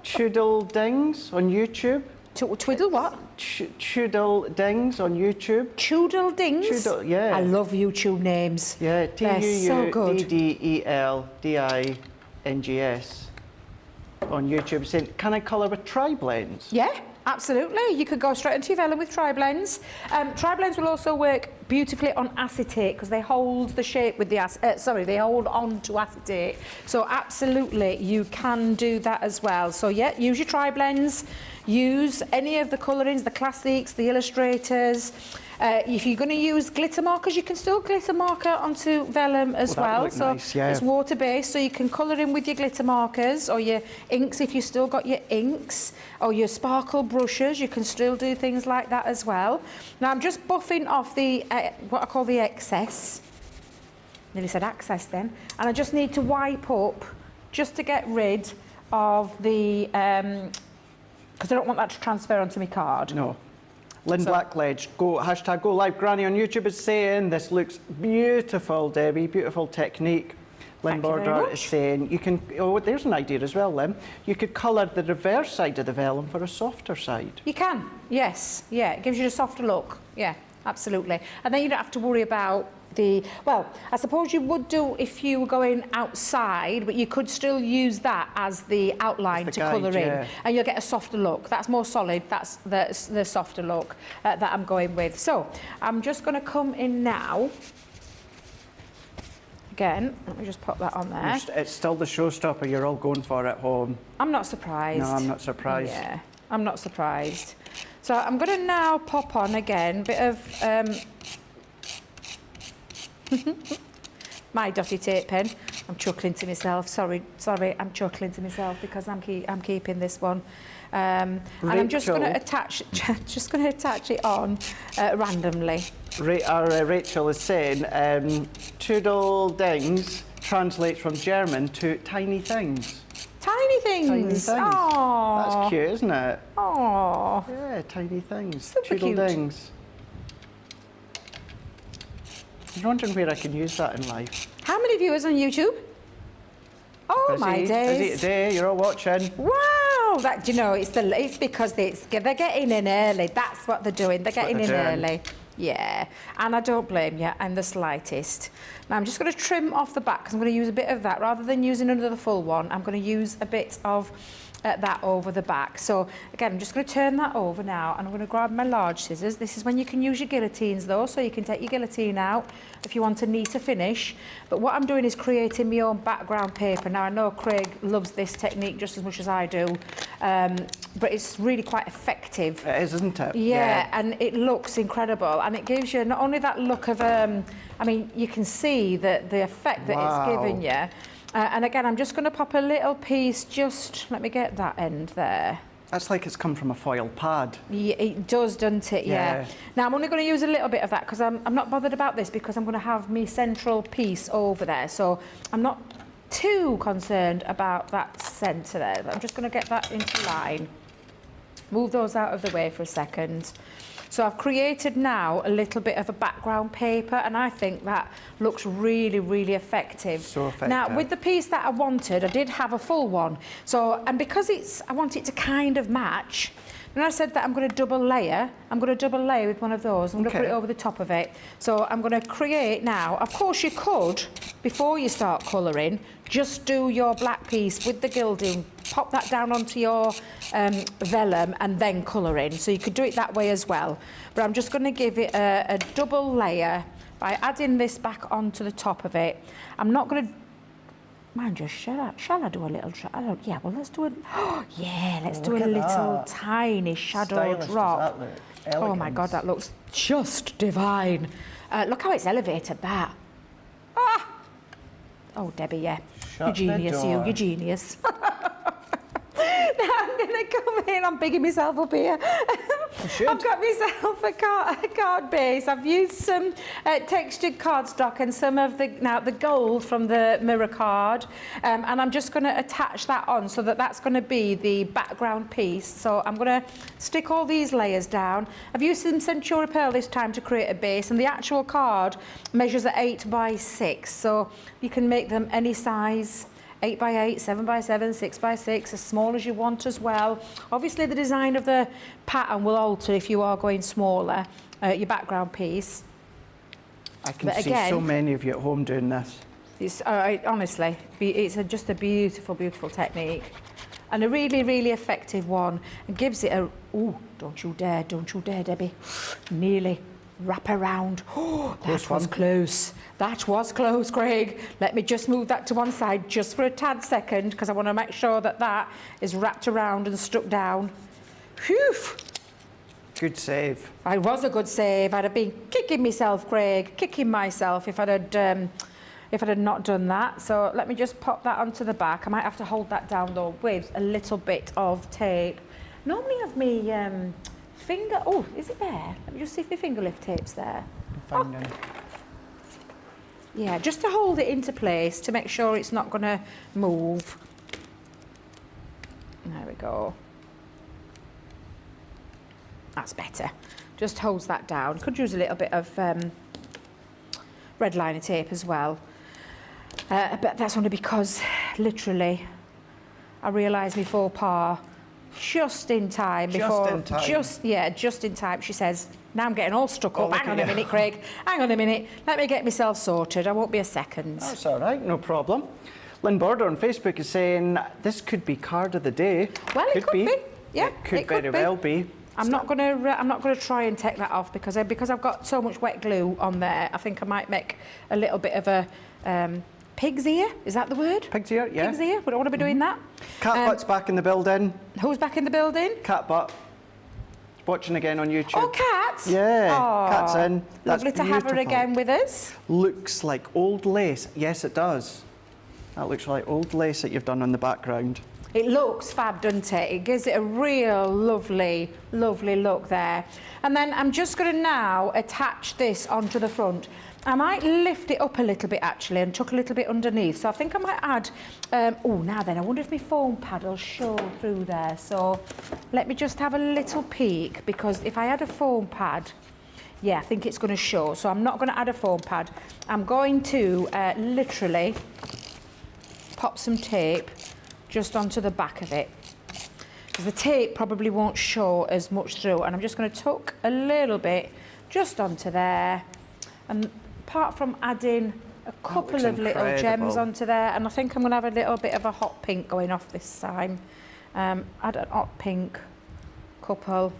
Twiddle Dings on YouTube. Twiddle what? Twiddle Dings on YouTube. Twiddle Dings? Twiddle, yeah. I love YouTube names. Yeah, Tuddledings on YouTube. Saying, can I colour with tri-blends? Yeah, absolutely. You could go straight into your Vellum with tri-blends. Tri-blends will also work beautifully on acetate because they hold the shape with the they hold on to acetate. So absolutely, you can do that as well. So yeah, use your tri-blends. Use any of the colourings, the classics, the illustrators. If you're going to use glitter markers, you can still glitter marker onto Vellum as well. So nice, yeah. It's water-based, so you can colour in with your glitter markers or your inks if you've still got your inks, or your sparkle brushes. You can still do things like that as well. Now I'm just buffing off the what I call the excess. Nearly said access then. And I just need to wipe up just to get rid of the because I don't want that to transfer onto my card. No. Lynn Blackledge, hashtag go live. Granny on YouTube is saying this looks beautiful, Debbie. Beautiful technique. Lynn Border is saying you can. Oh, there's an idea as well, Lynn. You could colour the reverse side of the vellum for a softer side. You can, yes, yeah. It gives you a softer look. Yeah, absolutely. And then you don't have to worry about the. Well, I suppose you would do if you were going outside, but you could still use that as the outline to colour in, and you'll get a softer look. That's more solid. That's the softer look that I'm going with. So I'm just going to come in now. Again, let me just pop that on there. It's still the showstopper you're all going for at home. I'm not surprised. No, I'm not surprised. Yeah, I'm not surprised. So I'm going to now pop on again a bit of my dotty tape pen. I'm chuckling to myself. Sorry, I'm chuckling to myself because I'm keeping this one. And I'm just going to attach it on randomly. Rachel is saying, Twiddledings translates from German to tiny things. Tiny things. Tiny things. Aww. That's cute, isn't it? Aww. Yeah, tiny things. Super cute. Tweedledings. I'm wondering where I can use that in life. How many viewers on YouTube? Oh my days. Busy today, you're all watching. Wow, that, do you know, it's because they're getting in early. That's what they're doing. They're getting in early. Yeah, and I don't blame you in the slightest. Now I'm just going to trim off the back because I'm going to use a bit of that rather than using another full one. I'm going to use a bit of that over the back. So again, I'm just going to turn that over now, and I'm going to grab my large scissors. This is when you can use your guillotines though, so you can take your guillotine out if you want a neater finish. But what I'm doing is creating my own background paper. Now I know Craig loves this technique just as much as I do, but it's really quite effective. It is, isn't it? Yeah, and it looks incredible, and it gives you not only that look of, I mean, you can see the effect that it's giving you. And again, I'm just going to pop a little piece, just let me get that end there. That's like it's come from a foil pad. Yeah, it does, doesn't it? Yeah. Now, I'm only going to use a little bit of that because I'm not bothered about this because I'm going to have my central piece over there. So I'm not too concerned about that centre there. I'm just going to get that into line. Move those out of the way for a second. So I've created now a little bit of a background paper, and I think that looks really, really effective. So effective. Now, with the piece that I wanted, I did have a full one. So, and because I want it to kind of match, when I said that I'm going to double layer, I'm going to double layer with one of those. I'm going to put it over the top of it. So I'm going to create now. Of course, you could, before you start colouring, just do your black piece with the gilding, pop that down onto your vellum and then colour in. So you could do it that way as well. But I'm just going to give it a double layer by adding this back onto the top of it. I'm not going to... Mind you, shall I do a little... yeah, well, let's do a... Oh, yeah, let's do a little tiny shadow drop. Oh, my God, that looks just divine. Look how it's elevated, that. Ah! Oh, Debbie, yeah. You're genius, you're genius. Now I'm going to come in, I'm bigging myself up here. I've got myself a card base. I've used some textured cardstock and some of the gold from the mirror card, and I'm just going to attach that on so that that's going to be the background piece. So I'm going to stick all these layers down. I've used some Century Pearl this time to create a base, and the actual card measures at 8 by 6, so you can make them any size. 8 by 8, 7 by 7, 6 by 6, as small as you want as well. Obviously, the design of the pattern will alter if you are going smaller, your background piece. I can see so many of you at home doing this. It's, honestly, it's just a beautiful, beautiful technique. And a really, really effective one. And gives it a... Oh, don't you dare, Debbie. Nearly. Wrap around. Oh, that was close. That was close, Craig. Let me just move that to one side just for a tad second because I want to make sure that that is wrapped around and stuck down. Phew. Good save. It was a good save. I'd have been kicking myself, Craig, kicking myself if I'd had not done that. So let me just pop that onto the back. I might have to hold that down though with a little bit of tape. Normally have me finger... Oh, is it there? Let me just see if my finger lift tape's there. Yeah, just to hold it into place to make sure it's not going to move. There we go. That's better. Just holds that down. Could use a little bit of red liner tape as well. But that's only because, literally, I realised my faux pas just in time before... Just in time. She says, now I'm getting all stuck up. Hang on a minute, Craig. Hang on a minute. Let me get myself sorted. I won't be a second. That's all right, no problem. Lynn Border on Facebook is saying this could be card of the day. Well, it could be. Yeah, it could very well be. I'm not going to try and take that off because I've got so much wet glue on there. I think I might make a little bit of a pig's ear. Is that the word? Pig's ear, yeah. Pig's ear. We don't want to be doing that. Cat Butt's back in the building. Who's back in the building? Cat Butt. Watching again on YouTube. Oh, Cat. Yeah, Cat's in. That's lovely to have her again with us. Looks like old lace. Yes, it does. That looks like old lace that you've done on the background. It looks fab, doesn't it? It gives it a real lovely, lovely look there. And then I'm just going to now attach this onto the front. I might lift it up a little bit actually and tuck a little bit underneath. So I think I might add, oh, now then, I wonder if my foam pad will show through there. So let me just have a little peek, because if I add a foam pad, yeah, I think it's going to show. So I'm not going to add a foam pad. I'm going to literally pop some tape just onto the back of it, because the tape probably won't show as much through. And I'm just going to tuck a little bit just onto there. And apart from adding a couple of little gems onto there, and I think I'm going to have a little bit of a hot pink going off this time. Add an hot pink couple.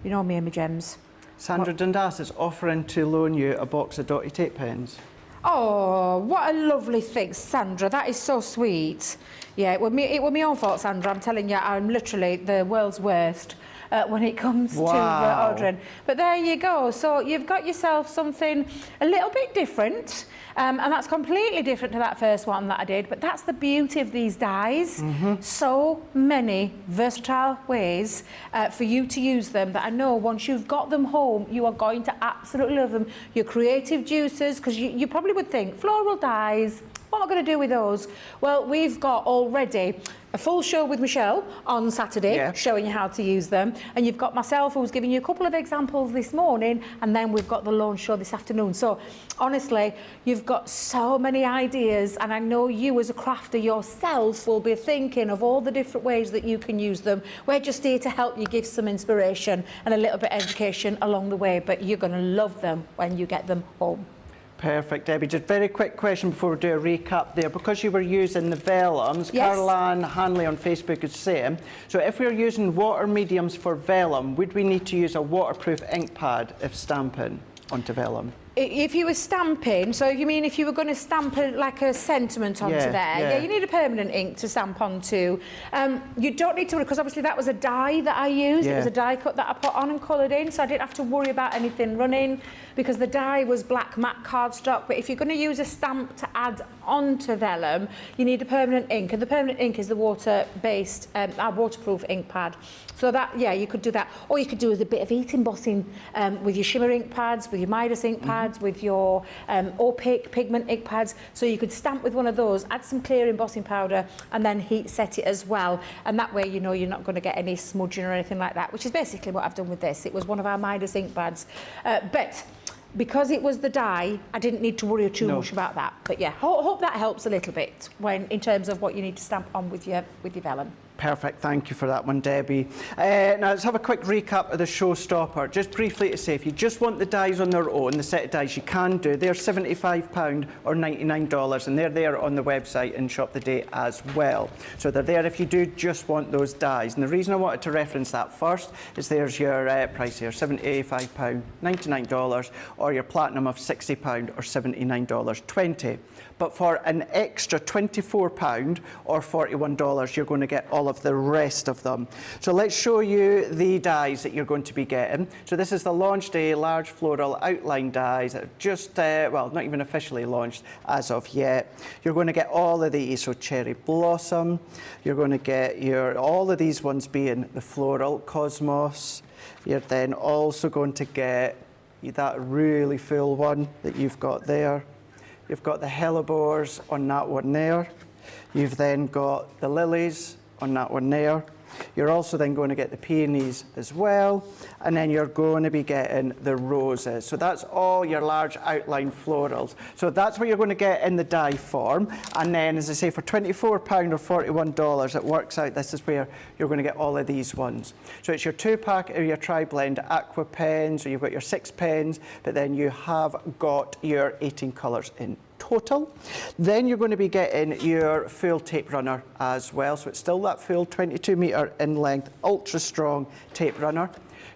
You know me and my gems. Sandra Dundas is offering to loan you a box of dotty tape pens. Oh, what a lovely thing, Sandra. That is so sweet. Yeah, it was my own fault, Sandra. I'm telling you, I'm literally the world's worst when it comes to ordering. But there you go. So you've got yourself something a little bit different, and that's completely different to that first one that I did. But that's the beauty of these dies. So many versatile ways for you to use them that I know once you've got them home, you are going to absolutely love them. Your creative juices, because you probably would think, floral dies, what am I going to do with those? Well, we've got already a full show with Michelle on Saturday, showing you how to use them. And you've got myself who's giving you a couple of examples this morning, and then we've got the launch show this afternoon. So honestly, you've got so many ideas, and I know you as a crafter yourself will be thinking of all the different ways that you can use them. We're just here to help you give some inspiration and a little bit of education along the way, but you're going to love them when you get them home. Perfect, Debbie. Just very quick question before we do a recap there. Because you were using the vellums, Caroline Hanley on Facebook is saying, so if we're using water mediums for vellum, would we need to use a waterproof ink pad if stamping onto vellum? If you were stamping, so you mean if you were going to stamp like a sentiment onto there, yeah, you need a permanent ink to stamp onto. You don't need to, because obviously that was a die that I used. It was a die cut that I put on and coloured in, so I didn't have to worry about anything running because the die was black matte cardstock. But if you're going to use a stamp to add onto vellum, you need a permanent ink, and the permanent ink is the water-based, waterproof ink pad. So that, yeah, you could do that. Or you could do a bit of heat embossing with your shimmer ink pads, with your Midas ink pads, with your opaque pigment ink pads. So you could stamp with one of those, add some clear embossing powder, and then heat set it as well. And that way, you know, you're not going to get any smudging or anything like that, which is basically what I've done with this. It was one of our Midas ink pads. But because it was the die, I didn't need to worry too much about that. But yeah, hope that helps a little bit when in terms of what you need to stamp on with your vellum. Perfect, thank you for that one, Debbie. Now let's have a quick recap of the showstopper. Just briefly to say, if you just want the dies on their own, the set of dies you can do, they're £75 or $99, and they're there on the website and Shop the Day as well. So they're there if you do just want those dies. And the reason I wanted to reference that first is there's your price here, £75, $99, or your platinum of £60 or $79.20. But for an extra £24 or $41, you're going to get all of the rest of them. So let's show you the dies that you're going to be getting. So this is the launch day large floral outline dies that have just, well, not even officially launched as of yet. You're going to get all of these, so cherry blossom. You're going to get all of these ones being the floral cosmos. You're then also going to get that really full one that you've got there. You've got the hellebores on that one there. You've then got the lilies on that one there. You're also then going to get the peonies as well, and then you're going to be getting the roses. So that's all your large outline florals. So that's what you're going to get in the die form. And then, as I say, for £24 or $41, it works out this is where you're going to get all of these ones. So it's your 2-pack of your tri-blend aqua pens, so you've got your 6 pens, but then you have got your 18 colours in total. Then you're going to be getting your full tape runner as well. So it's still that full 22 metre in length, ultra strong tape runner.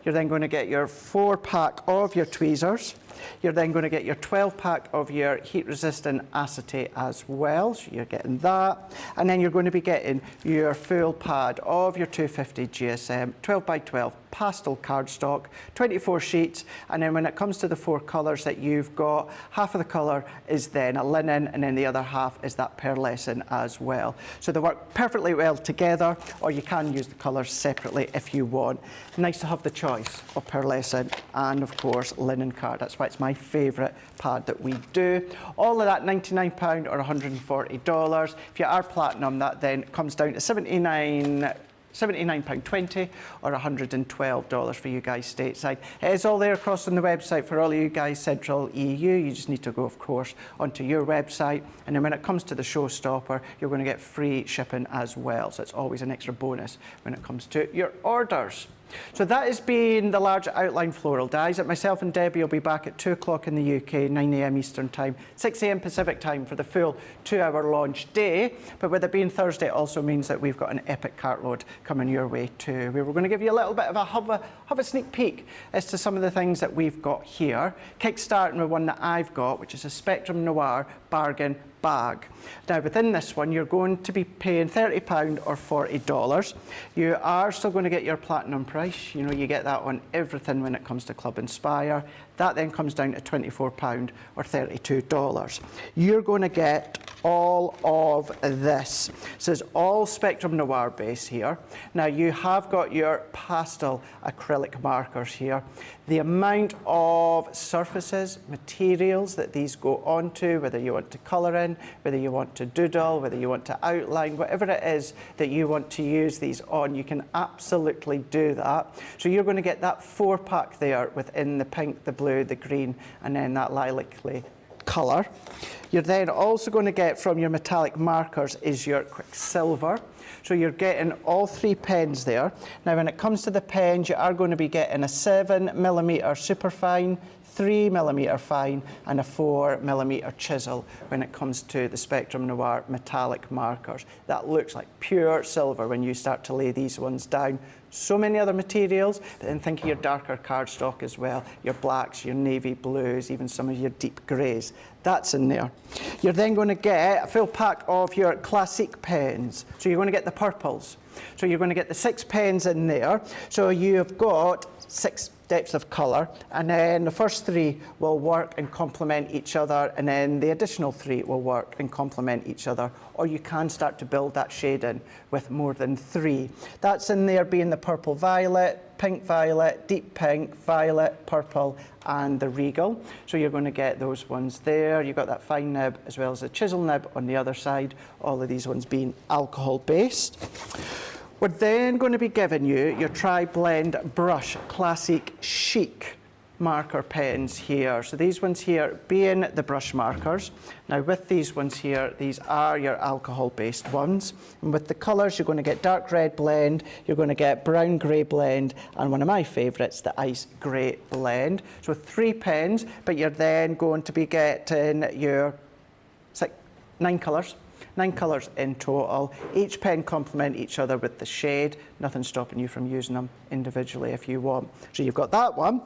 You're then going to get your 4-pack of your tweezers. You're then going to get your 12-pack of your heat-resistant acetate as well, so you're getting that. And then you're going to be getting your full pad of your 250 GSM 12x12 pastel cardstock, 24 sheets, and then when it comes to the 4 colours that you've got, half of the colour is then a linen, and then the other half is that pearlescent as well. So they work perfectly well together, or you can use the colours separately if you want. Nice to have the choice of pearlescent and, of course, linen card. That's why it's my favourite pad that we do. All of that £99 or $140. If you are platinum, that then comes down to £79.20 or $112 for you guys stateside. It is all there across on the website for all of you guys central EU. You just need to go, of course, onto your website. And then when it comes to the showstopper, you're going to get free shipping as well. So it's always an extra bonus when it comes to your orders. So that has been the large outline floral dies. Myself and Debbie will be back at 2 o'clock in the UK, 9 a.m. Eastern Time, 6 a.m. Pacific Time for the full 2-hour launch day. But with it being Thursday, it also means that we've got an epic cartload coming your way too. We were going to give you a little bit of have a sneak peek as to some of the things that we've got here. Kickstarting with one that I've got, which is a Spectrum Noir bargain bag. Now within this one, you're going to be paying £30 or $40. You are still going to get your platinum price. You know, you get that on everything when it comes to Club Inspire. That then comes down to £24 or $32. You're going to get all of this. This is all Spectrum Noir base here. Now you have got your pastel acrylic markers here. The amount of surfaces, materials that these go onto, whether you want to colour in, whether you want to doodle, whether you want to outline, whatever it is that you want to use these on, you can absolutely do that. So you're going to get that 4-pack there within the pink, the blue, the green, and then that lilac-y colour. You're then also going to get from your metallic markers is your Quicksilver. So you're getting all 3 pens there. Now when it comes to the pens, you are going to be getting a 7mm superfine, 3mm fine, and a 4mm chisel when it comes to the Spectrum Noir metallic markers. That looks like pure silver when you start to lay these ones down. So many other materials, but then think of your darker cardstock as well, your blacks, your navy blues, even some of your deep greys. That's in there. You're then going to get a full pack of your classic pens. So you're going to get the purples. So you're going to get the 6 pens in there. So you've got 6 depths of colour, and then the first 3 will work and complement each other, and then the additional 3 will work and complement each other, or you can start to build that shade in with more than 3. That's in there being the purple violet, pink violet, deep pink, violet, purple, and the regal. So you're going to get those ones there. You've got that fine nib as well as a chisel nib on the other side, all of these ones being alcohol based. We're then going to be giving you your Tri-Blend Brush Classic Chic marker pens here. So these ones here being the brush markers. Now with these ones here, these are your alcohol-based ones. And with the colours, you're going to get dark red blend, you're going to get brown grey blend, and one of my favourites, the ice grey blend. So 3 pens, but you're then going to be getting your 9 colours. 9 colours in total. Each pen complement each other with the shade. Nothing stopping you from using them individually if you want. So you've got that one.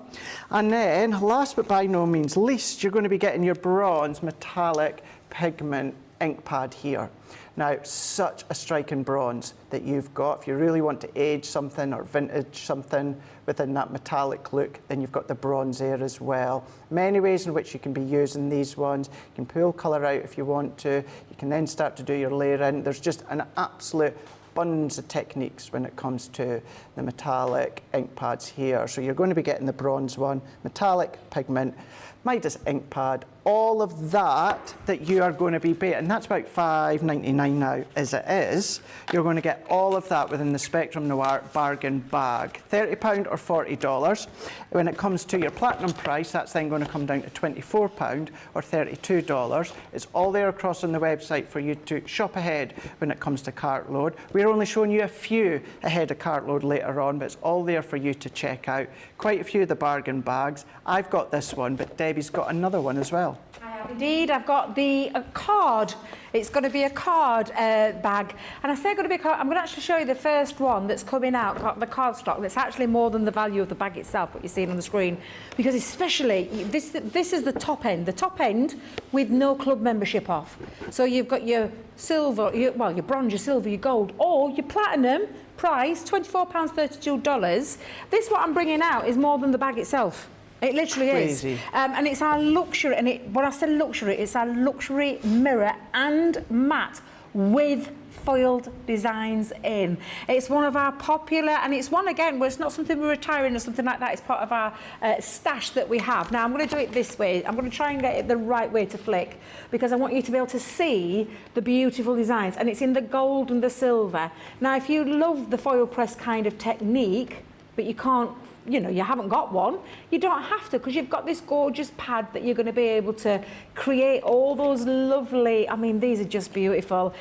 And then, last but by no means least, you're going to be getting your bronze metallic pigment ink pad here. Now, such a striking bronze that you've got. If you really want to age something or vintage something within that metallic look, then you've got the bronze there as well. Many ways in which you can be using these ones. You can pull colour out if you want to. You can then start to do your layering. There's just an absolute abundance of techniques when it comes to the metallic ink pads here. So you're going to be getting the bronze one, metallic pigment, Midas ink pad, all of that you are going to be paying, and that's about $5.99 now as it is. You're going to get all of that within the Spectrum Noir bargain bag. £30 or $40. When it comes to your platinum price, that's then going to come down to £24 or $32. It's all there across on the website for you to shop ahead when it comes to cart load. We're only showing you a few ahead of cart load later on, but it's all there for you to check out. Quite a few of the bargain bags. I've got this one, but Debbie's got another one as well. I Indeed, I've got the card. It's going to be a card bag. And I say going to be a card, I'm going to actually show you the first one that's coming out, got the card stock, that's actually more than the value of the bag itself, what you're seeing on the screen. Because especially, this is the top end with no club membership off. So you've got your silver, your bronze, your silver, your gold, or your platinum price, £24.32. This, what I'm bringing out, is more than the bag itself. It literally Crazy. is. And it's our luxury, and when I say luxury, it's our luxury mirror and matte with foiled designs in. It's one of our popular, and it's one, again, where it's not something we're retiring or something like that. It's part of our stash that we have. Now, I'm going to do it this way. I'm going to try and get it the right way to flick, because I want you to be able to see the beautiful designs, and it's in the gold and the silver. Now, if you love the foil press kind of technique, but you can't, you haven't got one, you don't have to, because you've got this gorgeous pad that you're going to be able to create all those lovely, I mean, these are just beautiful.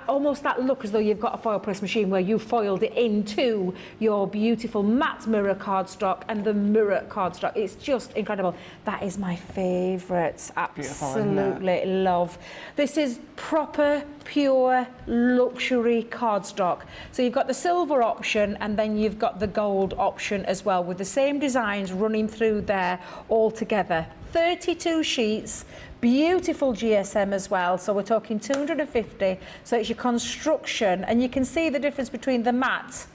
Almost that look as though you've got a foil press machine where you foiled it into your beautiful matte mirror cardstock and the mirror cardstock. It's just incredible. That is my favourite. Absolutely love. This is proper, pure luxury cardstock. So you've got the silver option, and then you've got the gold option as well, with the same designs running through there all together. 32 sheets. Beautiful GSM as well, so we're talking 250, so it's your construction, and you can see the difference between the matte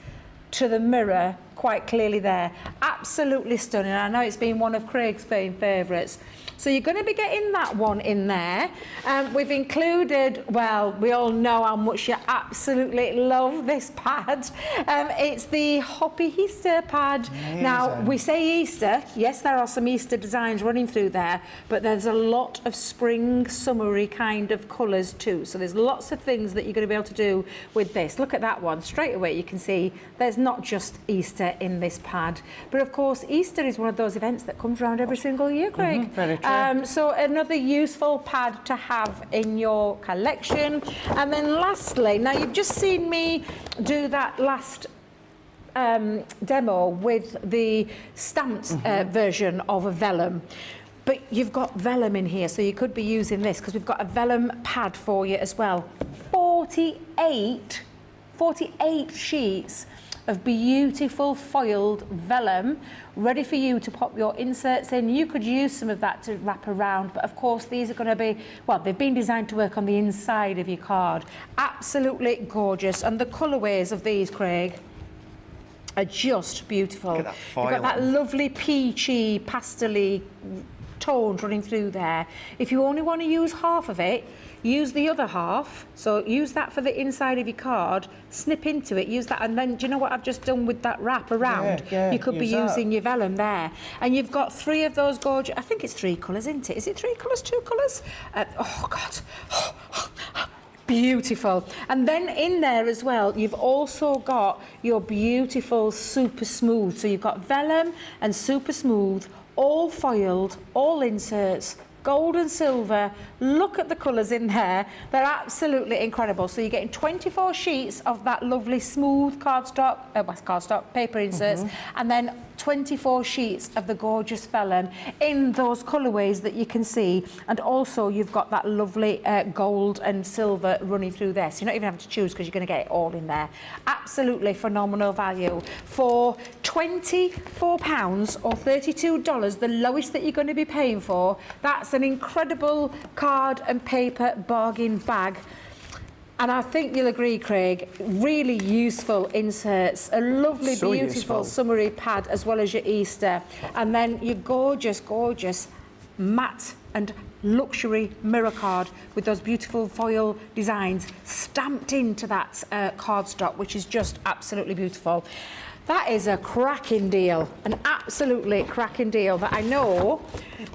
to the mirror quite clearly there. Absolutely stunning. I know it's been one of Craig's favourites. So you're going to be getting that one in there. We've included, well, we all know how much you absolutely love this pad. It's the Hoppy Easter pad. Amazing. Now, we say Easter. Yes, there are some Easter designs running through there, but there's a lot of spring, summery kind of colours too. So there's lots of things that you're going to be able to do with this. Look at that one. Straight away, you can see there's not just Easter in this pad. But of course, Easter is one of those events that comes around every single year, Craig. Very true. So another useful pad to have in your collection. And then lastly, now you've just seen me do that last demo with the stamped version of a Vellum. But you've got Vellum in here, so you could be using this, because we've got a Vellum pad for you as well. 48 sheets of beautiful foiled Vellum, ready for you to pop your inserts in. You could use some of that to wrap around, but of course these are going to be, well, they've been designed to work on the inside of your card. Absolutely gorgeous. And the colourways of these, Craig, are just beautiful. Look at that foil. You've got that lovely peachy, pastel-y tones running through there. If you only want to use half of it, use the other half. So use that for the inside of your card, snip into it, use that, and then do you know what I've just done with that wrap around? Yeah, you could be using your Vellum there. And you've got 3 of those gorgeous, I think it's 3 colours, isn't it? Is it 3 colours, 2 colours? Oh, God. Beautiful. And then in there as well, you've also got your beautiful super smooth. So you've got Vellum and super smooth, all foiled, all inserts, gold and silver. Look at the colours in there. They're absolutely incredible. So you're getting 24 sheets of that lovely smooth cardstock, paper inserts, and then 24 sheets of the gorgeous Vellum in those colourways that you can see. And also you've got that lovely gold and silver running through there. So you're not even having to choose, because you're going to get it all in there. Absolutely phenomenal value. For £24 or $32, the lowest that you're going to be paying for, that's an incredible card and paper bargain bag. And I think you'll agree, Craig, really useful inserts, a lovely, So beautiful useful. summery pad, as well as your Easter. And then your gorgeous, gorgeous matte and luxury mirror card with those beautiful foil designs stamped into that cardstock, which is just absolutely beautiful. That is a cracking deal, an absolutely cracking deal that I know,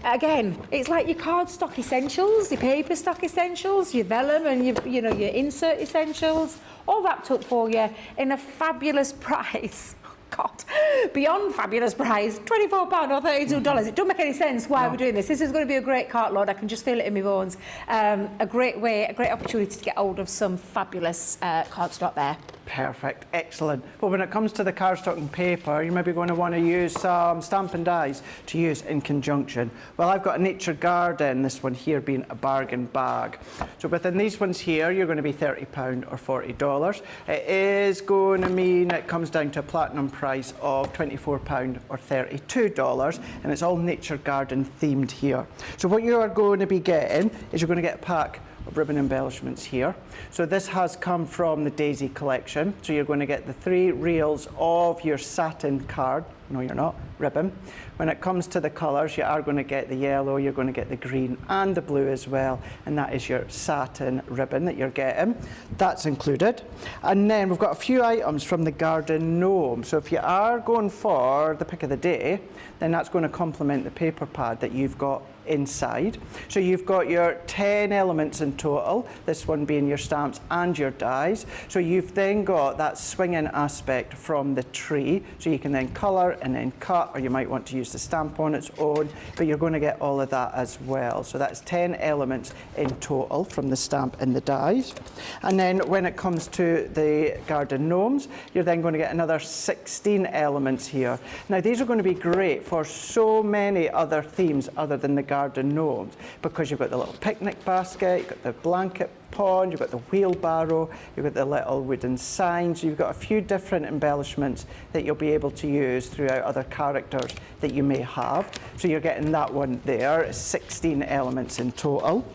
again, it's like your cardstock essentials, your paper stock essentials, your Vellum and your insert essentials, all wrapped up for you in a fabulous price. God, beyond fabulous price, £24 or $32. It doesn't make any sense why we're doing this. This is going to be a great cart load. I can just feel it in my bones. A great way, a great opportunity to get hold of some fabulous cardstock there. Perfect, excellent. But when it comes to the cardstock and paper, you're maybe going to want to use some Stampin' Dies to use in conjunction. Well, I've got a Nature Garden, this one here being a bargain bag. So within these ones here, you're going to be £30 or $40. It is going to mean it comes down to a platinum price of £24 or $32, and it's all Nature Garden themed here. So what you are going to be getting is you're going to get a pack of ribbon embellishments here. So this has come from the Daisy collection. So you're going to get the 3 reels of your satin card. No, you're not. Ribbon. When it comes to the colours, you are going to get the yellow, you're going to get the green and the blue as well, and that is your satin ribbon that you're getting. That's included. And then we've got a few items from the Garden Gnome. So if you are going for the pick of the day, then that's going to complement the paper pad that you've got inside. So you've got your 10 elements in total, this one being your stamps and your dies. So you've then got that swinging aspect from the tree, so you can then colour and then cut, or you might want to use the stamp on its own, but you're going to get all of that as well. So that's 10 elements in total from the stamp and the dies. And then when it comes to the Garden Gnomes, you're then going to get another 16 elements here. Now these are going to be great for so many other themes other than the Garden Gnomes, because you've got the little picnic basket, you've got the blanket pond, you've got the wheelbarrow, you've got the little wooden signs, you've got a few different embellishments that you'll be able to use throughout other characters that you may have. So you're getting that one there, 16 elements in total.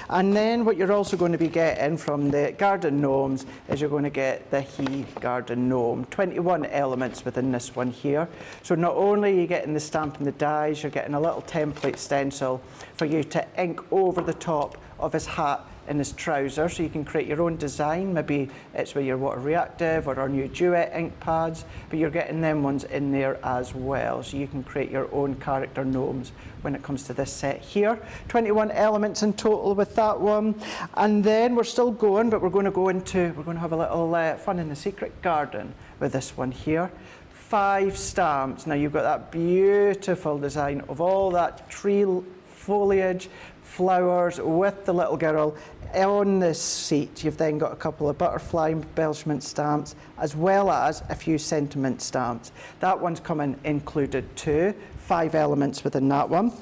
And then what you're also going to be getting from the Garden Gnomes is you're going to get the He Garden Gnome, 21 elements within this one here. So not only are you getting the stamp and the dies, you're getting a little template stencil for you to ink over the top of his hat and his trousers, so you can create your own design. Maybe it's with your water reactive or our new duet ink pads, but you're getting them ones in there as well, so you can create your own character gnomes when it comes to this set here. 21 elements in total with that one. And then we're still going, but we're going to have a little fun in the secret garden with this one here. 5 stamps. Now you've got that beautiful design of all that tree foliage, flowers with the little girl on this seat. You've then got a couple of butterfly embellishment stamps as well as a few sentiment stamps. That one's coming included too. 5 elements within that one.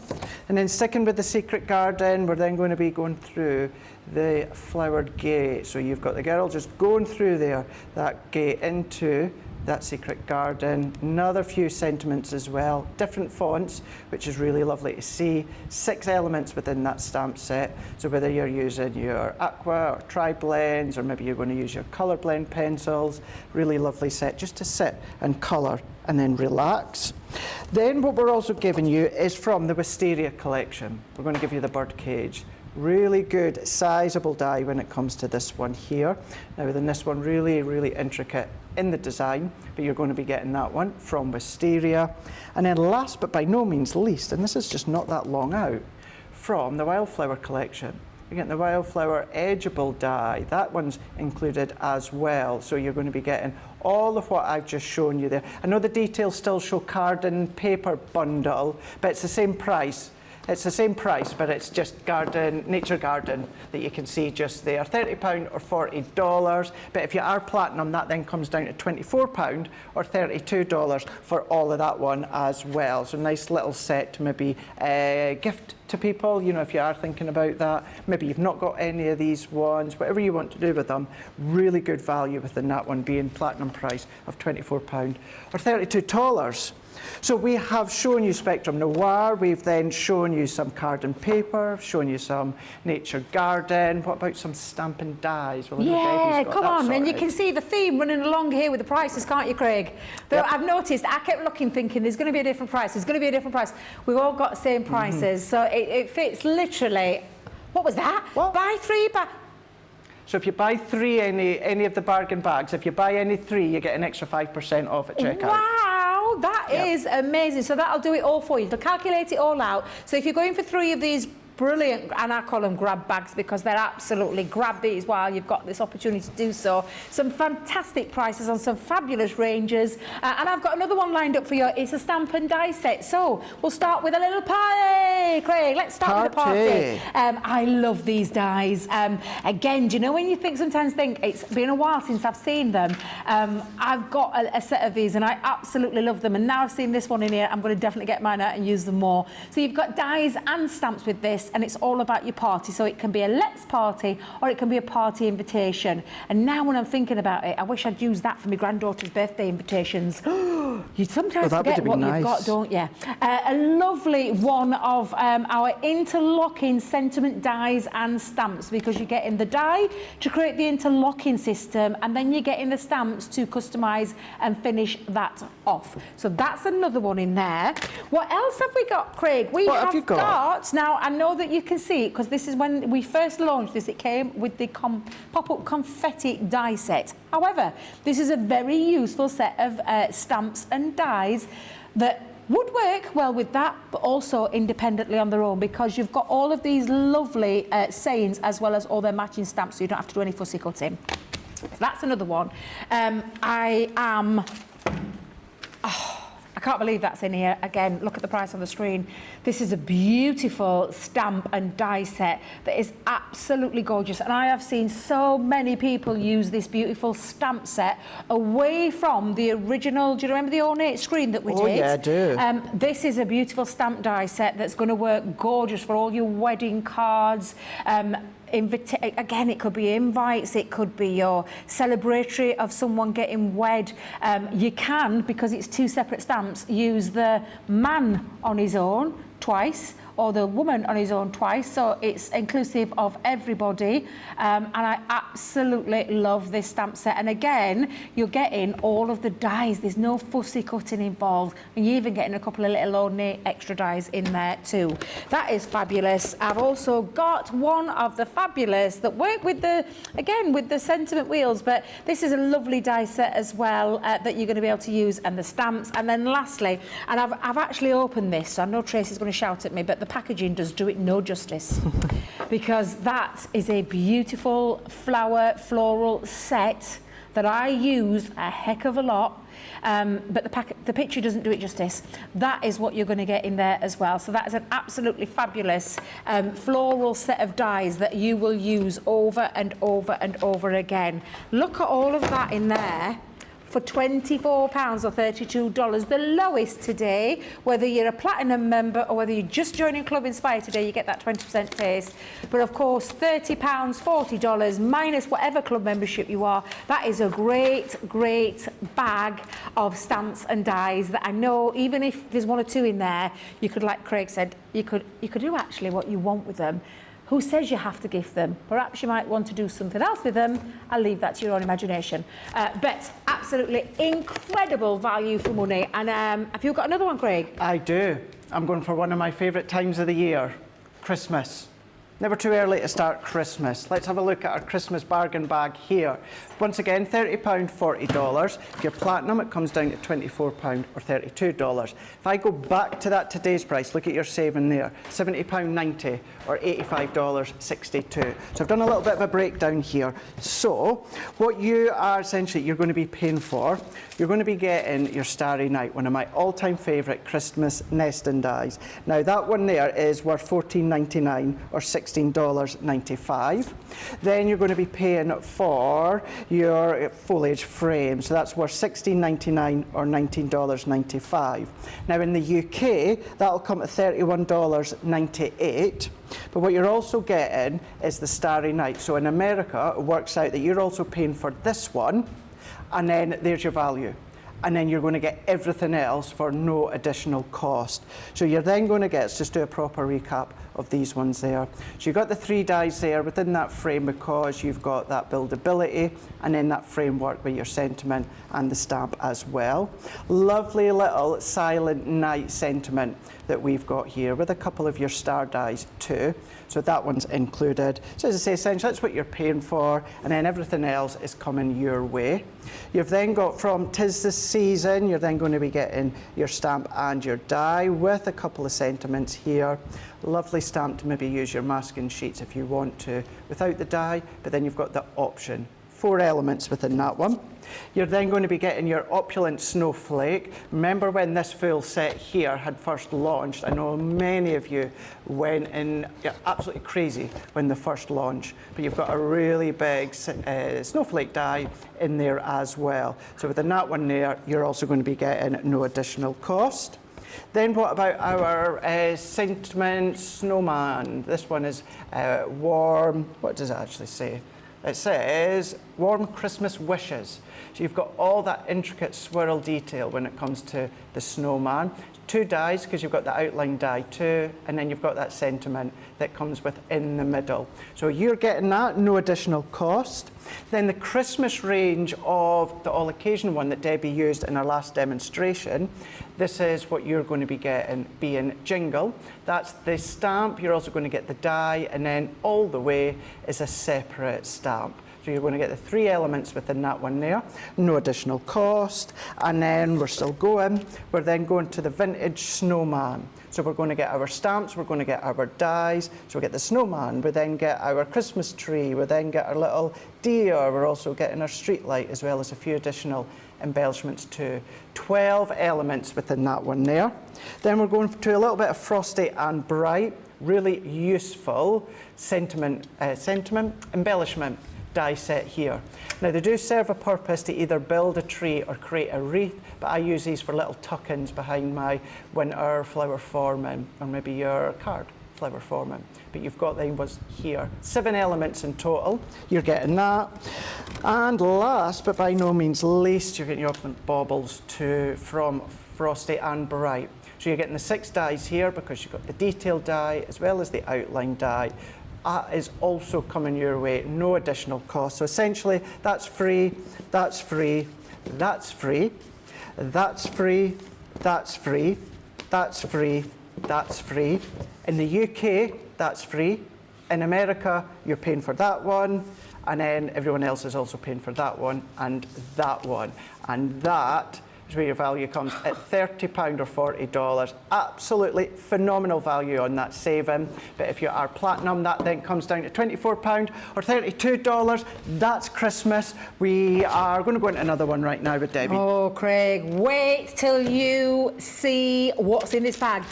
And then sticking with the secret garden, we're then going to be going through the flowered gate. So you've got the girl just going through there, that gate into that secret garden. Another few sentiments as well, different fonts, which is really lovely to see. 6 elements within that stamp set. So whether you're using your aqua or tri-blends, or maybe you're going to use your colour blend pencils, really lovely set just to sit and colour and then relax. Then what we're also giving you is from the Wisteria collection. We're going to give you the bird cage. Really good sizable die when it comes to this one here. Now within this one, really, really intricate in the design, but you're going to be getting that one from Wisteria. And then last but by no means least, and this is just not that long out, from the Wildflower collection. You're getting the Wildflower edgeable die. That one's included as well. So you're going to be getting all of what I've just shown you there. I know the details still show card and paper bundle, but it's the same price. It's the same price, but it's just garden, Nature Garden that you can see just there. £30 or $40. But if you are platinum, that then comes down to £24 or $32 for all of that one as well. So nice little set to maybe gift to people, you know, if you are thinking about that. Maybe you've not got any of these ones, whatever you want to do with them. Really good value within that one, being platinum price of £24 or $32. So we have shown you Spectrum Noir, we've then shown you some card and paper, shown you some Nature Garden. What about some Stampin' Dies? Well, yeah, come on, and you can see the theme running along here with the prices, can't you, Craig? But yep. I've noticed, I kept looking, thinking there's going to be a different price, there's going to be a different price. We've all got the same prices, so it fits literally. What was that? What? Buy 3, buy... So if you buy 3 any of the bargain bags, if you buy any 3, you get an extra 5% off at checkout. Wow, that is amazing. So that'll do it all for you. They'll calculate it all out. So if you're going for 3 of these brilliant, and I call them grab bags because they're absolutely grab these while you've got this opportunity to do so. Some fantastic prices on some fabulous ranges, and I've got another one lined up for you. It's a stamp and die set. So we'll start with a little party, Craig. Let's start with a party. I love these dies. Again, do you know when you sometimes think it's been a while since I've seen them? I've got a set of these and I absolutely love them, and now I've seen this one in here, I'm going to definitely get mine out and use them more. So you've got dies and stamps with this, and it's all about your party. So it can be a let's party or it can be a party invitation. And now when I'm thinking about it, I wish I'd used that for my granddaughter's birthday invitations. You sometimes forget what you've got, don't you? A lovely one of our interlocking sentiment dies and stamps, because you're getting the die to create the interlocking system, and then you're getting the stamps to customise and finish that off. So that's another one in there. What else have we got, Craig? We have got, now I know that you can see it because this is when we first launched this, it came with the pop-up confetti die set. However, this is a very useful set of stamps and dies that would work well with that, but also independently on their own, because you've got all of these lovely sayings as well as all their matching stamps, so you don't have to do any fussy cutting. So that's another one. I can't believe that's in here. Again, look at the price on the screen. This is a beautiful stamp and die set that is absolutely gorgeous. And I have seen so many people use this beautiful stamp set away from the original, do you remember the ornate screen that we did? Oh yeah, I do. This is a beautiful stamp die set that's going to work gorgeous for all your wedding cards. Again, it could be invites, it could be your celebratory of someone getting wed. You can, because it's two separate stamps, use the man on his own twice or the woman on his own twice, so it's inclusive of everybody. And I absolutely love this stamp set. And again, you're getting all of the dies. There's no fussy cutting involved, and you're even getting a couple of little ornate extra dies in there too. That is fabulous. I've also got one of the fabulous that work with the, again, with the sentiment wheels, but this is a lovely die set as well that you're going to be able to use, and the stamps. And then lastly, and I've actually opened this, so I know Tracy's going to shout at me, but the packaging does do it no justice because that is a beautiful floral set that I use a heck of a lot, but the picture doesn't do it justice. That is what you're going to get in there as well. So that is an absolutely fabulous floral set of dies that you will use over and over and over again. Look at all of that in there for £24 or $32, the lowest today. Whether you're a platinum member or whether you're just joining Club Inspire today, you get that 20% taste. But of course, £30, $40 minus whatever club membership you are. That is a great, great bag of stamps and dies that I know, even if there's one or two in there, you could, like Craig said, you could do actually what you want with them. Who says you have to gift them? Perhaps you might want to do something else with them. I'll leave that to your own imagination. But absolutely incredible value for money. And have you got another one, Craig? I do. I'm going for one of my favourite times of the year, Christmas. Never too early to start Christmas. Let's have a look at our Christmas bargain bag here. Once again, £30, $40. If you're platinum, it comes down to £24 or $32. If I go back to that today's price, look at your saving there, £70.90 or $85.62. So I've done a little bit of a breakdown here. So what you are essentially, you're going to be paying for, you're going to be getting your Starry Night, one of my all-time favourite Christmas nesting dies. Now that one there is worth $14.99 or $16.95. Then you're going to be paying for your foliage frame, so that's worth $16.99 or $19.95. Now in the UK, that'll come at $31.98. But what you're also getting is the Starry Night. So in America, it works out that you're also paying for this one, and then there's your value. And then you're going to get everything else for no additional cost. So you're then going to get, let's just do a proper recap of these ones there. So you've got the 3 dies there within that frame because you've got that buildability and then that framework with your sentiment and the stamp as well. Lovely little Silent Night sentiment that we've got here with a couple of your star dies too. So that one's included. So as I say, essentially that's what you're paying for, and then everything else is coming your way. You've then got from 'Tis the Season, you're then going to be getting your stamp and your die with a couple of sentiments here. Lovely stamp to maybe use your masking sheets if you want to without the die, but then you've got the option. 4 elements within that one. You're then going to be getting your opulent snowflake. Remember when this full set here had first launched? I know many of you went in absolutely crazy when they first launched, but you've got a really big snowflake die in there as well. So within that one there, you're also going to be getting no additional cost. Then what about our sentiment snowman? This one is warm. What does it actually say? It says warm Christmas wishes. So you've got all that intricate swirl detail when it comes to the snowman. 2 dies because you've got the outline die too, and then you've got that sentiment that comes within the middle. So you're getting that, no additional cost. Then the Christmas range of the all occasion one that Debbie used in our last demonstration, this is what you're going to be getting, being jingle. That's the stamp, you're also going to get the die, and then all the way is a separate stamp. So you're going to get the 3 elements within that one there, no additional cost. And then we're still going, we're then going to the vintage snowman. So we're going to get our stamps, we're going to get our dies, so we get the snowman, we then get our Christmas tree, we then get our little deer, we're also getting our street light as well as a few additional embellishments too. 12 elements within that one there. Then we're going to a little bit of frosty and bright, really useful sentiment embellishment die set here. Now they do serve a purpose to either build a tree or create a wreath, but I use these for little tuck-ins behind my winter flower forming or maybe your card flower forming. But you've got them was here. 7 elements in total, you're getting that. And last but by no means least, you're getting your opulent baubles too from Frosty and Bright. So you're getting the 6 dies here because you've got the detail die as well as the outline die. That is also coming your way, no additional cost. So essentially, that's free, that's free, that's free, that's free, that's free, that's free, that's free. In the UK, that's free. In America, you're paying for that one, and then everyone else is also paying for that one and that one. And that is where your value comes at £30 or $40. Absolutely phenomenal value on that saving. But if you are platinum, that then comes down to £24 or $32. That's Christmas. We are going to go into another one right now with Debbie. Oh, Craig, wait till you see what's in this bag.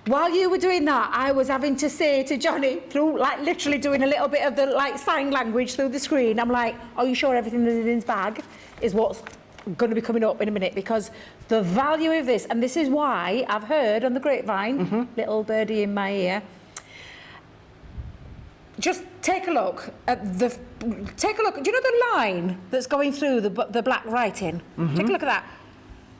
While you were doing that, I was having to say to Johnny, through like literally doing a little bit of the like sign language through the screen, I'm like, are you sure everything that's in his bag is what's going to be coming up in a minute? Because the value of this, and this is why I've heard on the grapevine, little birdie in my ear, just take a look at the, do you know the line that's going through the black writing? Take a look at that.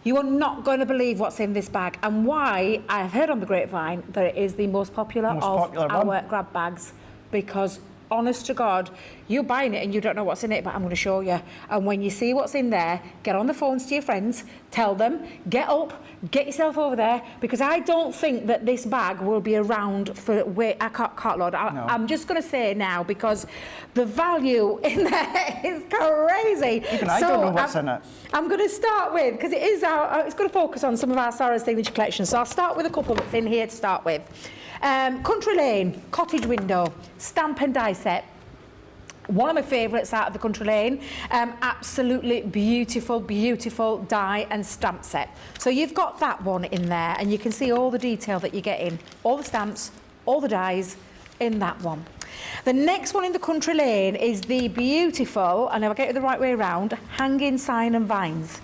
You are not going to believe what's in this bag, and why I have heard on the grapevine that it is the most popular of our grab bags, because honest to God, you're buying it and you don't know what's in it, but I'm going to show you. And when you see what's in there, get on the phones to your friends, tell them, get up, get yourself over there, because I don't think that this bag will be around for cartload. I'm just going to say it now, because the value in there is crazy. Even I don't know what's in it. I'm going to start with, because it is it's going to focus on some of our Sarah's signature collection. So I'll start with a couple that's in here to start with. Country Lane, Cottage Window, Stamp and Die Set. One of my favourites out of the Country Lane. Absolutely beautiful, beautiful die and stamp set. So you've got that one in there, and you can see all the detail that you're getting. All the stamps, all the dies in that one. The next one in the Country Lane is the beautiful, and I'll get it the right way around, Hanging Sign and Vines.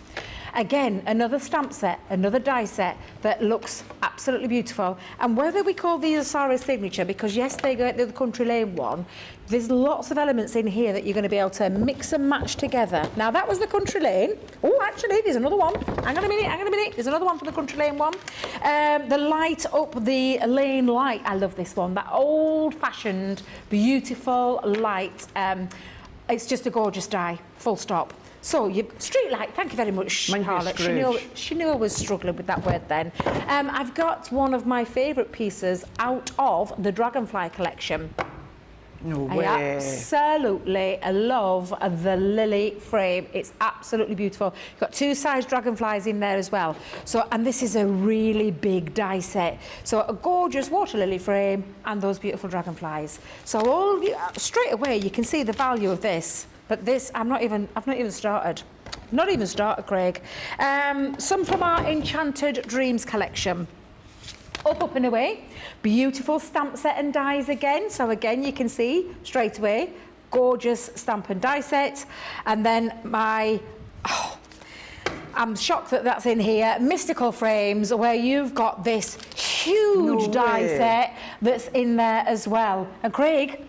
Again, another stamp set, another die set that looks absolutely beautiful. And whether we call these a Sarah's signature, because yes, they go to the Country Lane one, there's lots of elements in here that you're going to be able to mix and match together. Now, that was the Country Lane. Oh, actually, there's another one. Hang on a minute. There's another one for the Country Lane one. The light up the lane light. I love this one. That old-fashioned, beautiful light. It's just a gorgeous die, full stop. So, street light, thank you very much, Charlotte. She knew I was struggling with that word then. I've got one of my favourite pieces out of the Dragonfly collection. No way. I absolutely love the lily frame. It's absolutely beautiful. You've got 2 size dragonflies in there as well. So, and this is a really big die set. So a gorgeous water lily frame and those beautiful dragonflies. So straight away you can see the value of this. But this, I've not even started. Not even started, Craig. Some from our Enchanted Dreams collection. Up and away. Beautiful stamp set and dies again. So again, you can see straight away, gorgeous stamp and die set. And then I'm shocked that that's in here, mystical frames, where you've got this huge die set that's in there as well. And Craig,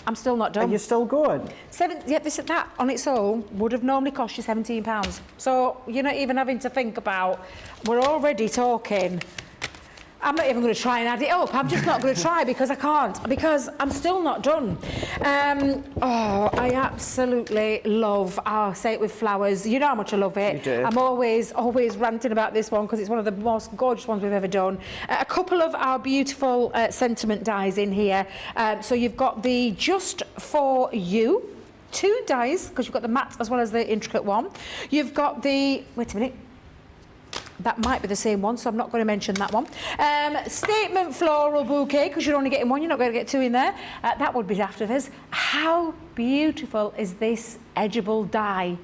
I'm still not done. Are you still going? That on its own would have normally cost you £17. So you're not even having to think about, we're already talking. I'm not even going to try and add it up. I'm just not going to try because I can't, because I'm still not done. I absolutely love our Say It With Flowers. You know how much I love it. You do. I'm always ranting about this one because it's one of the most gorgeous ones we've ever done. A couple of our beautiful sentiment dies in here. So you've got the Just For You 2 dies, because you've got the matte as well as the intricate one. You've got the, wait a minute, that might be the same one, so I'm not going to mention that one. Statement Floral Bouquet, because you're only getting 1, you're not going to get 2 in there. That would be after this. How beautiful is this edgeable die?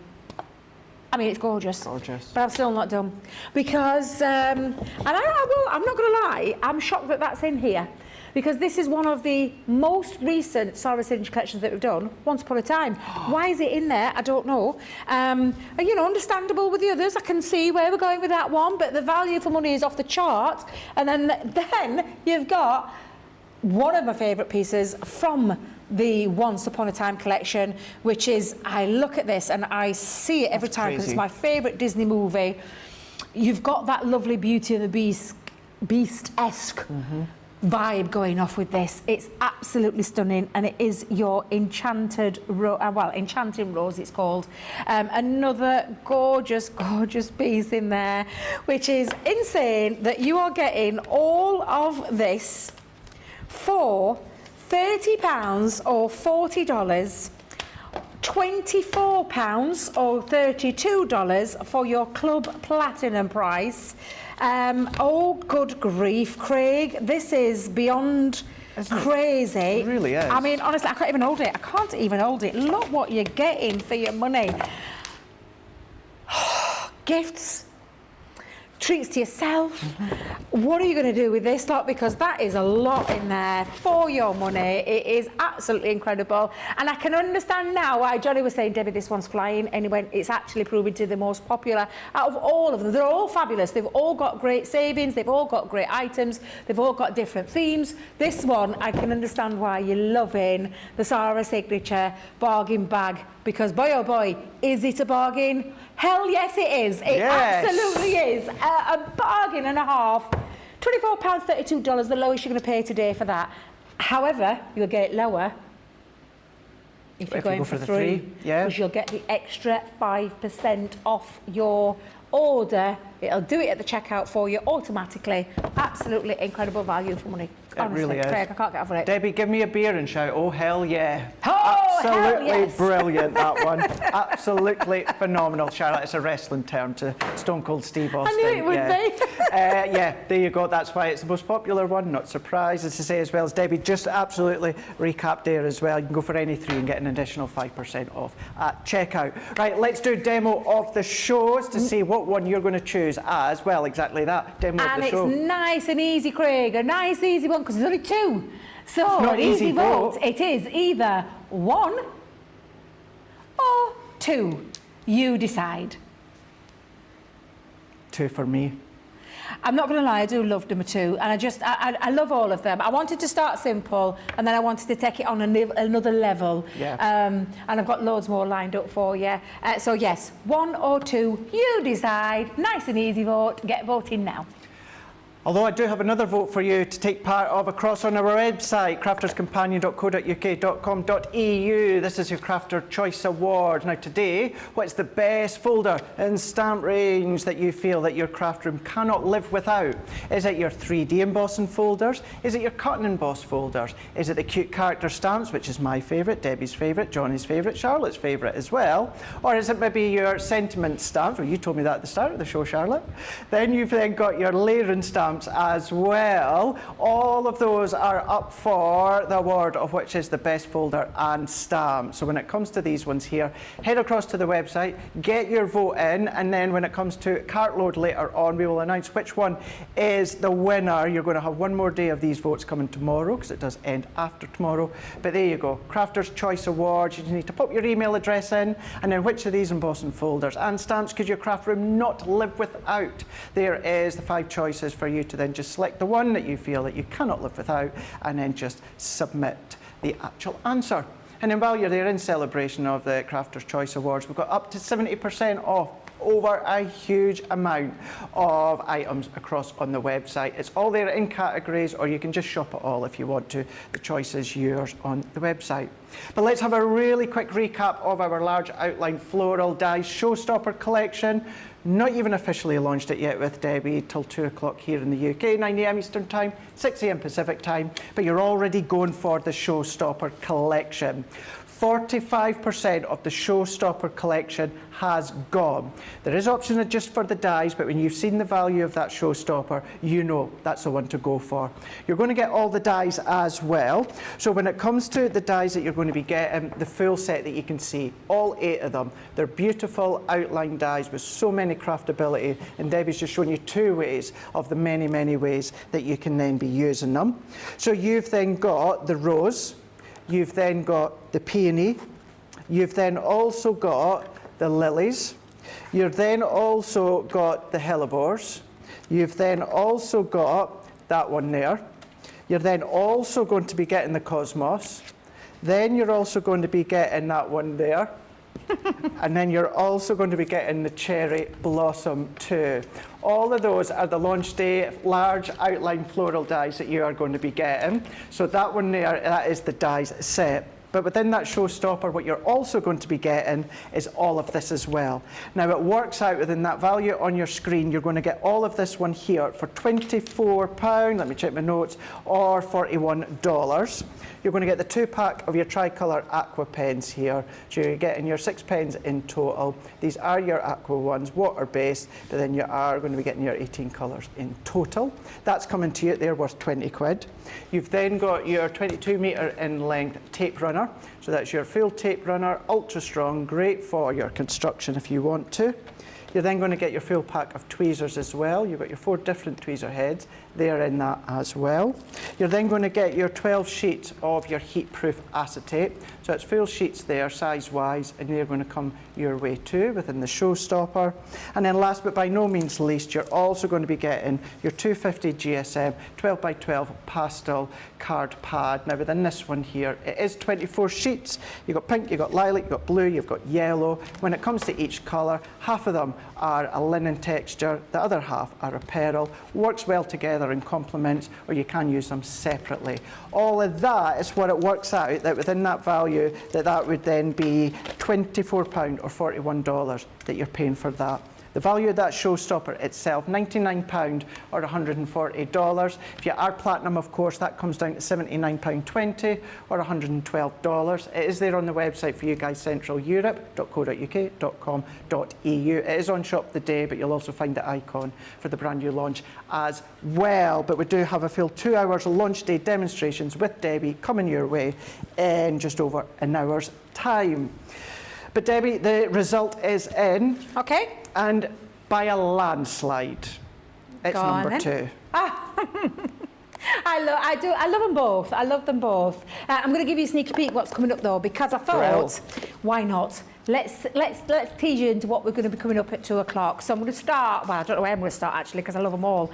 I mean, it's gorgeous. Gorgeous. But I'm still not done. Because, and I'm not going to lie, I'm shocked that that's in here. Because this is one of the most recent Sarah Signature collections that we've done, Once Upon a Time. Why is it in there? I don't know. You know, understandable with the others. I can see where we're going with that one, but the value for money is off the chart. And then you've got one of my favourite pieces from the Once Upon a Time collection, which is, I look at this and I see it every time because it's my favourite Disney movie. You've got that lovely Beauty and the Beast-esque vibe going off with this. It's absolutely stunning, and it is your Enchanting Rose it's called. Another gorgeous piece in there, which is insane that you are getting all of this for £30 or $40, £24 or $32 for your Club Platinum price. Oh, good grief, Craig. This is beyond crazy. It really is. I mean, honestly, I can't even hold it. I can't even hold it. Look what you're getting for your money. Gifts. Treats to yourself. What are you going to do with this lot? Because that is a lot in there for your money. It is absolutely incredible. And I can understand now why Johnny was saying, Debbie, this one's flying. And he went, it's actually proving to be the most popular out of all of them. They're all fabulous. They've all got great savings. They've all got great items. They've all got different themes. This one, I can understand why you're loving the Sarah Signature bargain bag. Because boy, oh boy, is it a bargain? Hell yes, it is. It absolutely is. A bargain and a half. £24, $32, the lowest you're going to pay today for that. However, you'll get it lower if you're going for 3. Because you'll get the extra 5% off your order. It'll do it at the checkout for you automatically. Absolutely incredible value for money. Honestly, really is. Craig, I can't get over it. Debbie, give me a beer and shout, oh, hell yeah. Oh, absolutely hell yes. Brilliant, that one. Absolutely phenomenal, Charlotte. It's a wrestling term to Stone Cold Steve Austin. I knew it would be. Yeah, there you go. That's why it's the most popular one. Not surprised, as to say, as well as Debbie. Just absolutely recap there as well. You can go for any 3 and get an additional 5% off at checkout. Right, let's do a demo of the shows to see what one you're going to choose as well. Exactly that, demo of the show. And it's nice and easy, Craig. A nice, easy one, because there's only 2. So, not easy vote. It is either 1 or 2. You decide. 2 for me. I'm not going to lie, I do love number 2, and I love all of them. I wanted to start simple, and then I wanted to take it on another level. Yeah. And I've got loads more lined up for you. So yes, 1 or 2, you decide. Nice and easy vote. Get voting now. Although I do have another vote for you to take part of across on our website, crafterscompanion.co.uk.com.eu. This is your Crafter Choice Award. Now today, what's the best folder and stamp range that you feel that your craft room cannot live without? Is it your 3D embossing folders? Is it your cut and emboss folders? Is it the cute character stamps, which is my favourite, Debbie's favourite, Johnny's favourite, Charlotte's favourite as well? Or is it maybe your sentiment stamps? Well, you told me that at the start of the show, Charlotte. Then you've then got your Laird stamps as well. All of those are up for the award of which is the best folder and stamp. So when it comes to these ones here, head across to the website, get your vote in, and then when it comes to Cartload later on, we will announce which one is the winner. You're going to have one more day of these votes coming tomorrow, because it does end after tomorrow. But there you go, Crafter's Choice Awards. You just need to pop your email address in, and then which of these embossing folders and stamps could your craft room not live without? There is the 5 choices for you to then just select the one that you feel that you cannot live without, and then just submit the actual answer. And then while you're there, in celebration of the Crafter's Choice Awards, we've got up to 70% off over a huge amount of items across on the website. It's all there in categories, or you can just shop it all if you want to. The choice is yours on the website. But let's have a really quick recap of our large outline floral dies showstopper collection. Not even officially launched it yet with Debbie till 2 o'clock here in the UK, 9 AM Eastern Time, 6 AM Pacific Time, but you're already going for the showstopper collection. 45% of the showstopper collection has gone. There is options just for the dies, but when you've seen the value of that showstopper, you know that's the one to go for. You're going to get all the dies as well. So when it comes to the dies that you're going to be getting, the full set that you can see, all 8 of them, they're beautiful outline dies with so many craftability, and Debbie's just shown you 2 ways of the many, many ways that you can then be using them. So you've then got the rose, you've then got the peony, you've then also got the lilies, you've then also got the hellebores, you've then also got that one there, you're then also going to be getting the cosmos, then you're also going to be getting that one there, and then you're also going to be getting the cherry blossom too. All of those are the launch day large outline floral dies that you are going to be getting. So that one there, that is the dies set. But within that showstopper, what you're also going to be getting is all of this as well. Now it works out within that value on your screen, you're going to get all of this one here for £24, let me check my notes, or $41. You're going to get the 2-pack of your tricolour aqua pens here. So you're getting your 6 pens in total. These are your aqua ones, water-based, but then you are going to be getting your 18 colours in total. That's coming to you, they're worth £20. You've then got your 22 metre in length tape runner. So that's your full tape runner, ultra strong, great for your construction if you want to. You're then going to get your full pack of tweezers as well. You've got your 4 different tweezer heads. They're in that as well. You're then going to get your 12 sheets of your heat-proof acetate. So it's full sheets there, size-wise, and they're going to come your way too within the showstopper. And then last but by no means least, you're also going to be getting your 250 GSM 12 by 12 pastel card pad. Now within this one here, it is 24 sheets. You've got pink, you've got lilac, you've got blue, you've got yellow. When it comes to each colour, half of them are a linen texture, the other half are a pearl. Works well together in complements, or you can use them separately. All of that is what it works out, that within that value, that would then be £24 or $41 that you're paying for that. The value of that showstopper itself, £99 or $140. If you are platinum, of course, that comes down to £79.20 or $112. It is there on the website for you guys, Central Europe.co.uk.com.eu. It is on Shop the Day, but you'll also find the icon for the brand new launch as well. But we do have a full 2 hours of launch day demonstrations with Debbie coming your way in just over an hour's time. But Debbie, the result is in. Okay. And by a landslide. It's number 2. Ah. I love them both. I love them both. I'm going to give you a sneaky peek what's coming up though, because I thought, why not? Let's tease you into what we're going to be coming up at 2 o'clock. So I'm going to start. Well, I don't know where I'm going to start actually, because I love them all.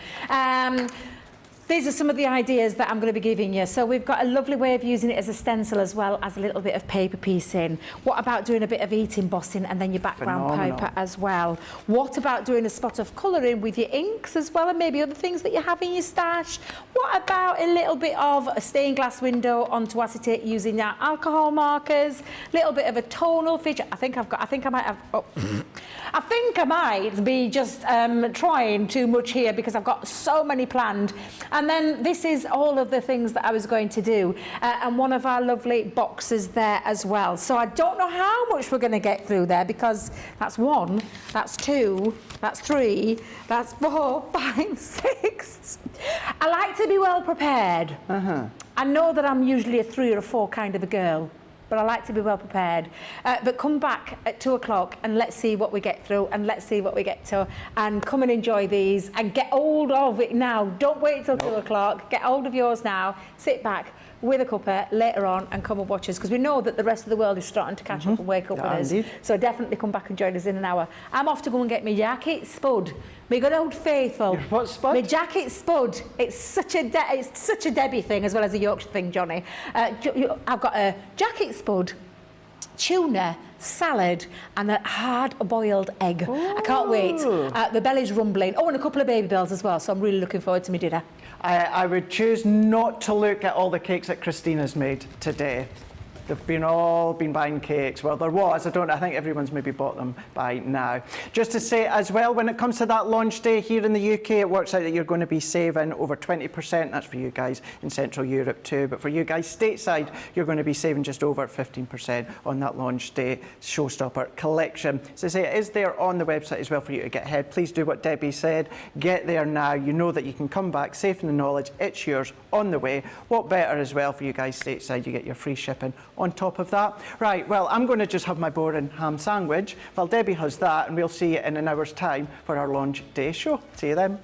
These are some of the ideas that I'm going to be giving you. So we've got a lovely way of using it as a stencil as well as a little bit of paper piecing. What about doing a bit of heat embossing and then your background paper as well? What about doing a spot of colouring with your inks as well, and maybe other things that you have in your stash? What about a little bit of a stained glass window onto acetate using your alcohol markers? A little bit of a tonal feature. I think I might have, I think I might be just trying too much here because I've got so many planned. And then this is all of the things that I was going to do, and one of our lovely boxes there as well. So I don't know how much we're going to get through there, because that's 1, that's 2, that's 3, that's 4, 5, 6. I like to be well prepared. I know that I'm usually a 3 or a 4 kind of a girl, but I like to be well prepared. But come back at 2 o'clock and let's see what we get through, and let's see what we get to, and come and enjoy these and get hold of it now. Don't wait till 2 o'clock. Get hold of yours now. Sit back with a cuppa later on and come and watch us, because we know that the rest of the world is starting to catch up and wake up with us. So definitely come back and join us in an hour. I'm off to go and get my jacket spud. My good old faithful. Your what spud? My jacket spud. It's such a Debbie thing as well as a Yorkshire thing, Johnny. I've got a jacket spud, tuna, salad and a hard-boiled egg. I can't wait. The belly's rumbling. Oh, and a couple of baby bells as well, so I'm really looking forward to my dinner. I would choose not to look at all the cakes that Christina's made today. They've all been buying cakes. Well, there was. I think everyone's maybe bought them by now. Just to say as well, when it comes to that launch day here in the UK, it works out that you're going to be saving over 20%. That's for you guys in Central Europe too. But for you guys stateside, you're going to be saving just over 15% on that launch day showstopper collection. So I say it is there on the website as well for you to get ahead. Please do what Debbie said. Get there now. You know that you can come back safe in the knowledge it's yours on the way. What better as well for you guys stateside? You get your free shipping on top of that. Right, well, I'm going to just have my boring ham sandwich while Debbie has that, and we'll see you in an hour's time for our launch day show. See you then.